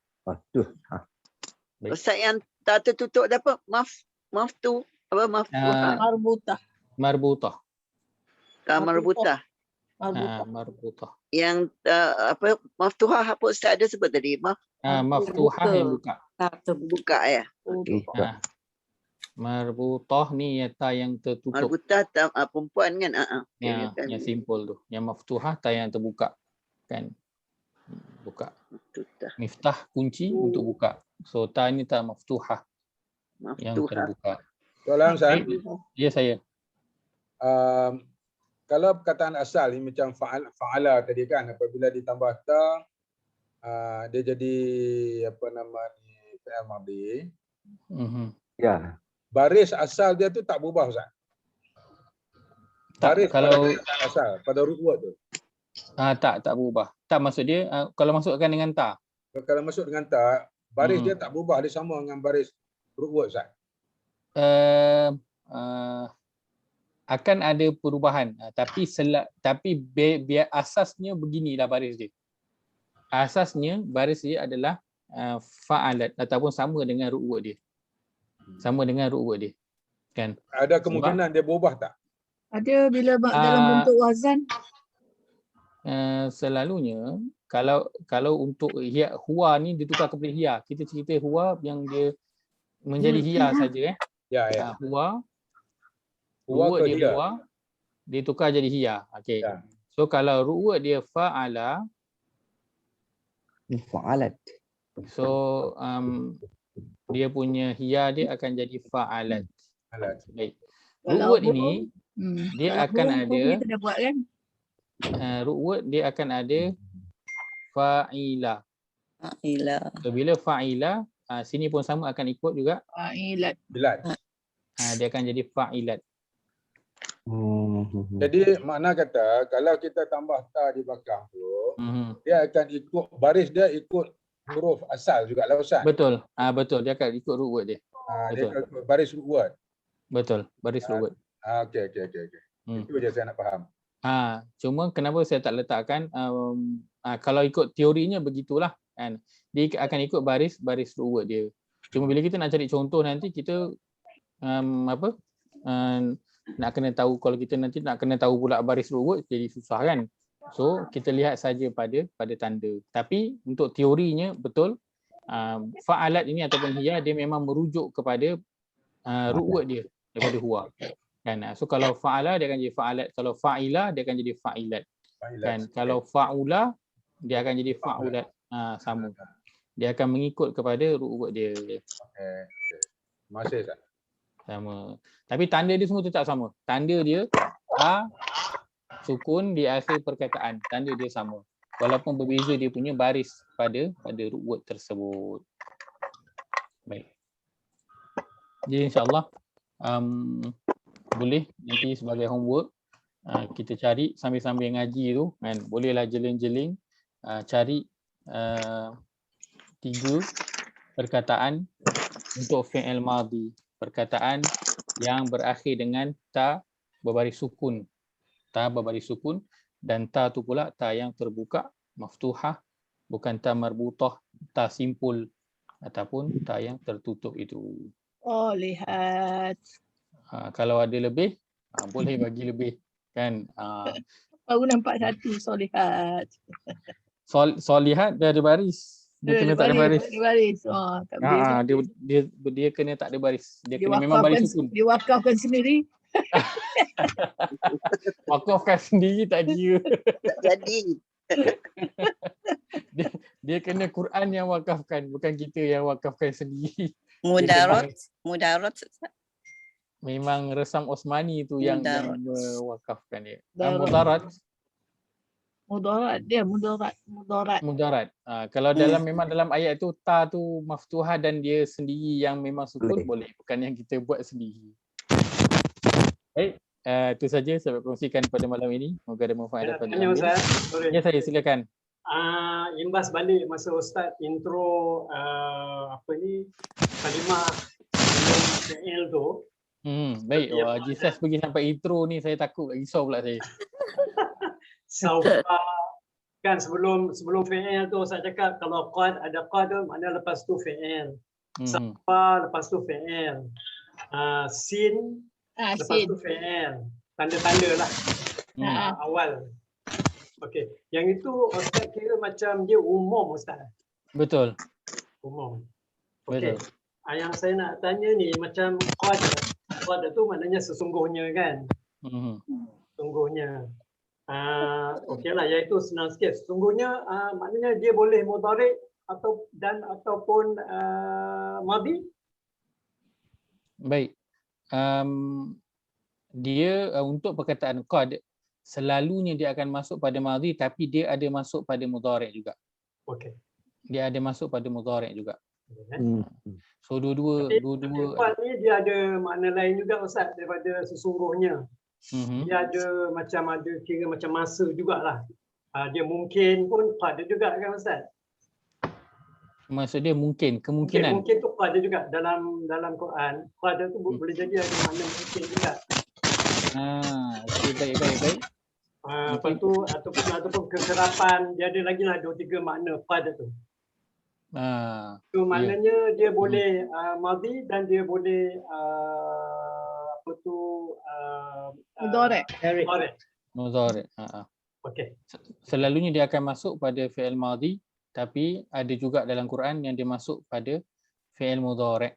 Ustaz yang ta tertutup dapat maftu apa marbutah. Marbutah. Yang maftuhah apa Ustaz ada sebut tadi? Maftuhah yang buka. Terbuka ya. Okey. Marbutah ni ta yang tertutup. Marbutah perempuan kan? Yang simple tu. Yang maftuhah ta yang terbuka kan. buka. Maftuhah. Miftah kunci untuk buka. So ta ni ta maftuhah yang Maftuhah. terbuka. Soalan Ustaz. Ya saya. Kalau perkataan asal ni macam fa'ala tadi kan, apabila ditambah ta dia jadi apa nama ni fi'il madhi. Ya. Baris asal dia tu tak berubah Ustaz. Tak, Baris kalau pada asal pada root word tu. tak berubah. Tak, maksud dia kalau masukkan dengan ta. Kalau masuk dengan ta, baris dia tak berubah, dia sama dengan baris root word Ustaz. Akan ada perubahan, tapi biar asasnya beginilah baris dia. Asasnya baris dia adalah fa'alat ataupun sama dengan root word dia. Sama dengan root word dia. Kan? Ada kemungkinan dia berubah tak? Ada bila dalam bentuk wazan. Selalunya kalau untuk huwa ni ditukar kepada hiya. Kita cerita huwa yang dia menjadi hiya saja Ya. Huwa Huwa root word ke dia dia? huwa dia tukar jadi hiya. Okey. Ya. So kalau root word dia fa'ala, Fa'alat. so dia punya hiya dia akan jadi fa'alat. Baik. Root Kalau word ini dia kalau akan ada dia kena buat kan? root word dia akan ada fa'ila. Fa'ila. So bila fa'ila, sini pun sama akan ikut juga. Fa'ilat. Dia akan jadi fa'ilat. Jadi makna kata kalau kita tambah ta di belakang tu, dia akan ikut baris dia ikut huruf asal juga lah Ustaz. Betul. Betul, dia akan ikut root word dia. Dia ikut baris root word. Betul, baris root word. Okey. Itu je saya nak faham. Cuma kenapa saya tak letakkan kalau ikut teorinya begitulah kan. Dia akan ikut baris root word dia. Cuma bila kita nak cari contoh nanti kita nak kena tahu, kalau kita nanti nak kena tahu pula baris root word jadi susah kan. So kita lihat saja pada tanda. Tapi untuk teorinya betul, fa'alat ini ataupun hiya dia memang merujuk kepada root word dia daripada huwa. Kan? So kalau fa'ala dia akan jadi fa'alat, kalau fa'ila dia akan jadi fa'ilat. Kan? Kalau fa'ula dia akan jadi fa'ulat. Sama. Dia akan mengikut kepada root word dia. Masih tak? Sama. Tapi tanda dia semua tetap sama. Tanda dia sukun di akhir perkataan. Tanda dia sama. Walaupun berbeza dia punya baris pada root word tersebut. Baik. Jadi insya-Allah boleh nanti sebagai homework kita cari sambil-sambil ngaji tu kan, bolehlah jeling-jeling cari 3 perkataan untuk fi'il madhi, perkataan yang berakhir dengan ta berbaris sukun. Ta berbaris sukun dan ta tu pula ta yang terbuka, maftuhah, bukan ta marbutah, ta simpul ataupun ta yang tertutup itu. Oh, lihat. Kalau ada lebih, boleh bagi lebih kan. Baru nampak satu solihat. Solihat dia ada baris. Dia kena tak ada baris. Ada baris. Tak boleh. Dia kena tak ada baris. Dia kena memang baris sukun. Dia wakafkan sendiri. Wakafkan sendiri tak kira. Tak jadi. Dia kena Quran yang wakafkan, bukan kita yang wakafkan sendiri. Mudarat. Memang Resam Osmani tu yang mewakafkan dia. Mudarat. Kalau memang dalam ayat tu ta tu maftuhah dan dia sendiri yang memang sukun boleh, bukan yang kita buat sendiri. Baik, itu saja saya kongsikan pada malam ini. Semoga ada manfaat daripada tanya Ustaz. Ya, saya silakan. Imbas balik masa Ustaz intro kalimah fi'il tu. Baik, Haji Sas pergi sampai intro ni saya takut risau pula saya. Saufa kan sebelum fi'il tu saya cakap kalau qad ada qad tu maknanya lepas tu fi'il. Saufa lepas tu fi'il. Sin lepas tu fi'il. Tanda-tanda lah. Awal. Okey. Yang itu Ustaz kira macam dia umum Ustaz. Betul. Umum. Okey. Yang saya nak tanya ni macam qad tu maknanya sesungguhnya kan? Sesungguhnya. Okeylah, iaitu senang sikit. Sesungguhnya maknanya dia boleh mudhari' ataupun madhi. Baik. Dia untuk perkataan qad selalunya dia akan masuk pada madhi, tapi dia ada masuk pada mudhari' juga. Okey. Dia ada masuk pada mudhari' juga. So dua-dua qad ni dia ada makna lain juga Ustaz daripada sesungguhnya. Dia ada kira macam masa jugalah. Dia mungkin pun qad juga kan Ustaz? Maksud dia mungkin, kemungkinan. Mungkin tu qad juga dalam Quran. Qad tu boleh jadi ada makna mungkin juga. Okey, baik. Lepas tu ataupun kekerapan, dia ada lagi lah 2-3 makna qad tu. Maknanya dia boleh madhi dan dia boleh mudhari'. Okey. Selalunya dia akan masuk pada fi'il madhi, tapi ada juga dalam Quran yang dia masuk pada fi'il mudhari'.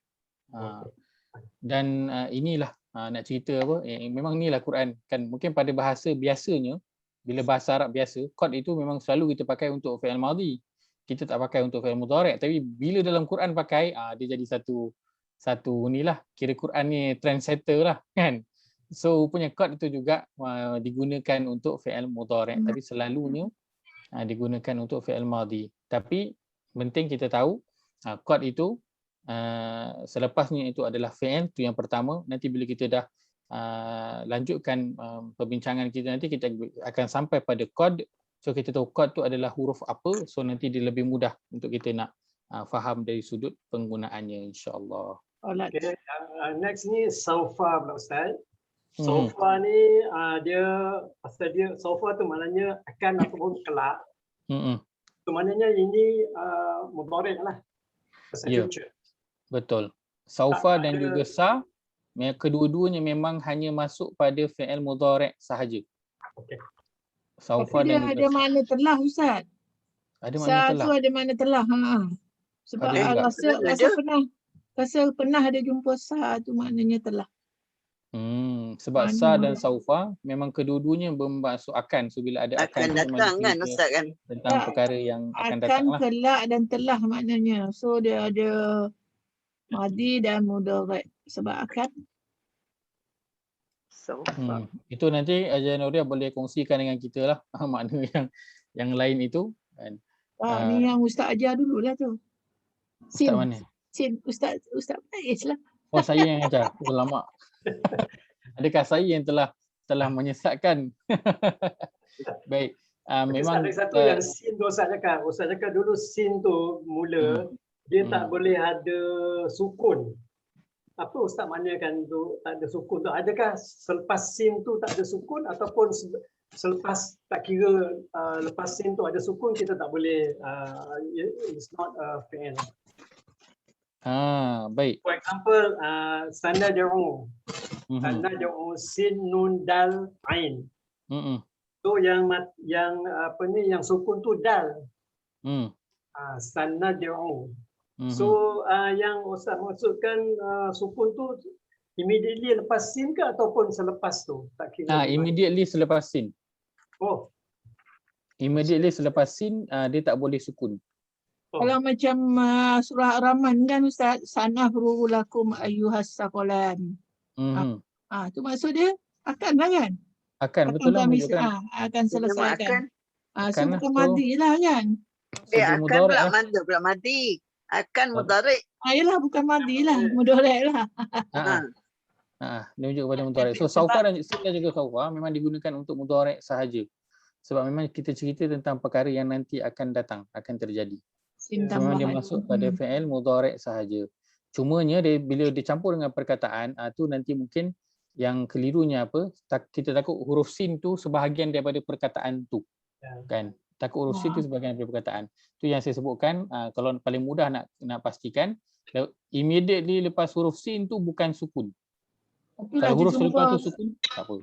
Dan inilah nak cerita apa, memang inilah Quran kan. Mungkin pada bahasa biasanya, bila bahasa Arab biasa, qad itu memang selalu kita pakai untuk fi'il madhi. Kita tak pakai untuk fi'il mudhari', tapi bila dalam Quran pakai, dia jadi satu inilah, kira Quran ni trendsetter lah kan. So punya qad itu juga digunakan untuk fi'il mudhari', tapi selalunya digunakan untuk fi'il madhi. Tapi penting kita tahu qad itu selepasnya itu adalah fi'il, itu yang pertama. Nanti bila kita dah lanjutkan perbincangan kita, nanti kita akan sampai pada qad. So kita tahu qad tu adalah huruf apa, so nanti dia lebih mudah untuk kita nak faham dari sudut penggunaannya, insya-Allah. Okay. Next ni saufa pula Ustaz. Saufa ni dia pasal dia saufa tu maknanya akan ataupun kelak. So maknanya ini mudhari' lah. Pasal future. Betul. Saufa dan juga sa, kedua-duanya memang hanya masuk pada fi'il mudhari' sahaja. Okey. Saufa dia dan ada makna telah Ustaz. Ada makna telah. Sa tu ada makna telah. Sebab rasa pernah ada jumpa sa tu maknanya telah. Sebab sa dan saufa memang kedua-duanya bermaksud akan. So bila ada akan datang kan Ustaz kan? Tentang perkara yang akan datang lah. Akan, kelak dan telah maknanya. So dia ada madhi dan mudhari'. Sebab akan. Itu nanti Ajar Nuria boleh kongsikan dengan kita lah makna yang lain itu. Ni yang Ustaz ajar dululah tu. Ustaz mana? Ustaz Faiz lah. Oh, saya yang ajar. Lama. Adakah saya yang telah menyesatkan? Baik. Memang ada satu yang sin tu Ustaz cakap dulu sin tu mula dia tak boleh ada sukun. Apa Ustaz maknakan tu tak ada sukun tu? Adakah selepas sin tu tak ada sukun ataupun selepas tak kira lepas sin tu ada sukun kita tak boleh it's not a fi'il. Baik. For example sanad'u. Sanad'u sin nun dal ain. So yang apa ni yang sukun tu dal. Sanad'u. So yang Ustaz maksudkan sukun tu immediately lepas sin ke ataupun selepas tu? Tak kira. Immediately selepas sin. Oh. Immediately selepas sin dia tak boleh sukun. Kalau macam surah Ar-Rahman kan Ustaz, sanafru lakum ayyuhas saqalan. Tu maksud dia akan lah kan? Akan betul lah menunjukkan. Akan selesaikan. So bukan madhi lah kan? Akan pula madhi. Akan mudhari'. Yalah bukan madhi lah, mudhari' lah. Dia menunjuk kepada mudhari'. So saufa dan juga saufa memang digunakan untuk mudhari' sahaja. Sebab memang kita cerita tentang perkara yang nanti akan datang, akan terjadi. So memang dia masuk pada fi'il mudhari' sahaja. Cumanya bila dicampur dengan perkataan, tu nanti mungkin yang kelirunya apa, kita takut huruf sin tu sebahagian daripada perkataan tu. Kan? Takut huruf sin tu sebahagian daripada perkataan. Tu yang saya sebutkan, kalau paling mudah nak pastikan, immediately lepas huruf sin tu bukan sukun. Kalau huruf selepas tu sukun, tak apa.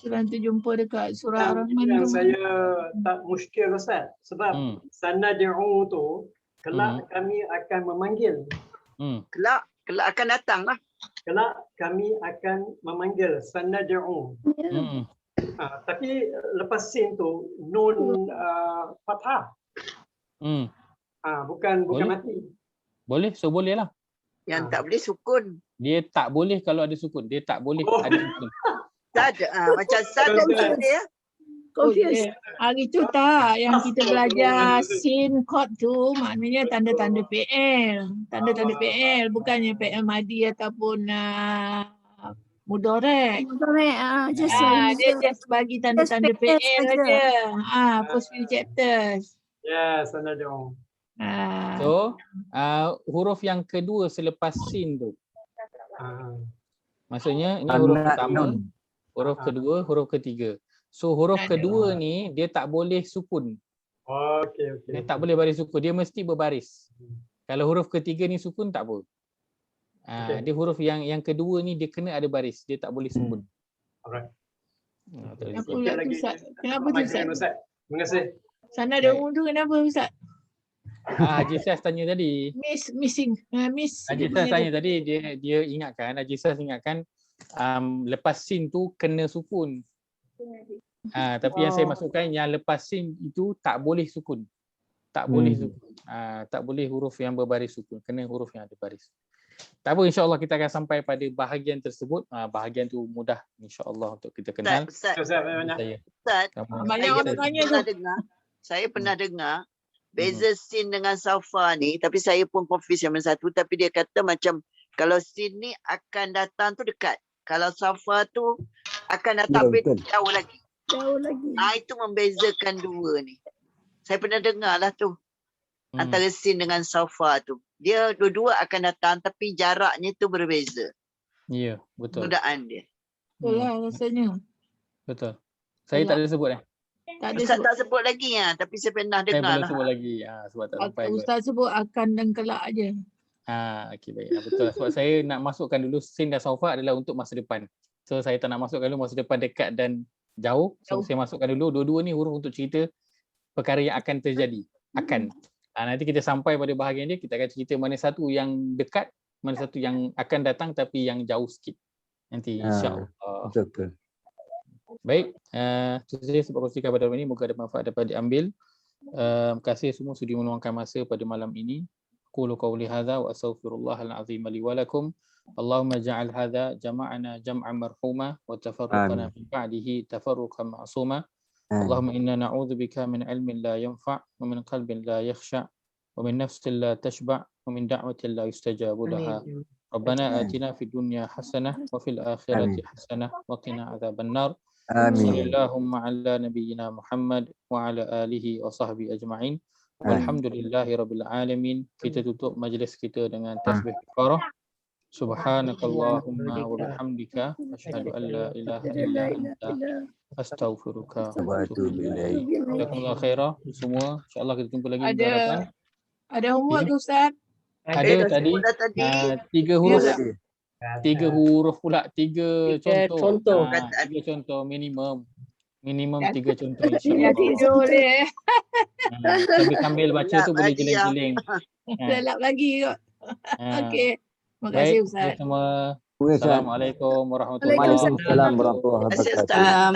Nanti jumpa dekat surah Ar-Rahman tu. Yang saya tak muskil Ustaz. Sebab sanad'u tu, kelak kami akan memanggil. Kelak akan datang lah. Kelak kami akan memanggil. Sanad'u. Tapi lepas sin tu nun fathah. Bukan mati. Boleh, so boleh lah. Yang tak boleh sukun. Dia tak boleh kalau ada sukun. Dia tak boleh ada sukun. Sad, macam sad dan sad ya. Confused. Hari tu tak yang kita belajar sin kod tu maknanya tanda-tanda PL. Tanda-tanda PL bukannya PL madi ataupun mudorek. Mudorek dia just bagi tanda-tanda PL saja. First few chapters. Yes, sana dong. So, huruf yang kedua selepas sin tu. Maksudnya ini huruf pertama, huruf kedua, huruf ketiga. So huruf kedua ni dia tak boleh sukun. Okey. Dia tak boleh baris sukun, dia mesti berbaris. Kalau huruf ketiga ni sukun tak apa. Dia huruf yang kedua ni dia kena ada baris, dia tak boleh sukun. Alright. Kenapa tu Ustaz? Terima kasih. Sana ada umum tu kenapa Ustaz? Haji Sas tanya tadi. Haji Sas tanya tadi, dia ingatkan, Haji Sas ingatkan lepas sin tu kena sukun. Tapi yang saya masukkan yang lepas sin itu tak boleh sukun. Tak boleh sukun. Tak boleh huruf yang berbaris sukun, kena huruf yang ada baris. Tak apa, insya-Allah kita akan sampai pada bahagian tersebut. Bahagian tu mudah insya-Allah untuk kita kenal. Ustaz, saya pernah dengar beza sin dengan safa ni, tapi saya pun confuse yang satu, tapi dia kata macam kalau sin ni akan datang tu dekat. Kalau safa tu akan datang jauh lagi. Itu membezakan dua ni. Saya pernah dengar lah tu. Antara sin dengan safa tu. Dia dua-dua akan datang tapi jaraknya tu berbeza. Ya, betul. Godaan dia. Betul lah rasanya. Betul. Saya tak ada sebut Ustaz tak sebut lagi tapi saya pernah dengar lah. Saya belum sebut lagi sebab tak sampai. Ustaz sebut akan dan kelak aje. Okey baik. Betul. Sebab saya nak masukkan dulu sin dan safa adalah untuk masa depan. So saya tak nak masukkan dulu masa depan dekat dan jauh. So saya masukkan dulu dua-dua ni huruf untuk cerita perkara yang akan terjadi. Akan. Nanti kita sampai pada bahagian dia, kita akan cerita mana satu yang dekat, mana satu yang akan datang tapi yang jauh sikit. Nanti insya-Allah. Betul. Baik, itu saja sebab kongsikan pada hari ini, moga ada manfaat dapat diambil. Terima kasih semua sudi meluangkan masa pada malam ini. Qulu qawli hadza wa astaghfirullahal azim li wa lakum. Allahumma ja'al hadza jama'ana jam'an marhuma wa tafarraqana min ba'dihi tafarruqan ma'suma. Allahumma inna na'udzubika min ilmin la yanfa' wa min qalbin la yakhsha' wa min nafsin la tashba' wa min da'watin la yustajabu laha. Rabbana atina fid dunya hasanah wa fil akhirati hasanah wa qina adzaban nar. Sallallahu ala nabiyyina Muhammad wa ala alihi wa sahbihi ajma'in. Walhamdulillahirabbil alamin. Kita tutup majlis kita dengan tasbih kafarah. Subhanakallahumma wa bihamdika asyhadu an la ilaha illa anta astaghfiruka wa atubu ilaik. Jazakumullahu khairan semua. Insya-Allah kita jumpa lagi minggu depan. Ada homework ke Ustaz? Ada tadi 3 huruf. 3 huruf pula, 3 contoh. 3 contoh minimum 3 contoh insya-Allah. Tidur dia. Sambil baca tu boleh jeling-jeling. Selap lagi kot. Okey. Terima kasih Ustaz. Semua. Assalamualaikum warahmatullahi wabarakatuh. Waalaikumsalam warahmatullahi wabarakatuh.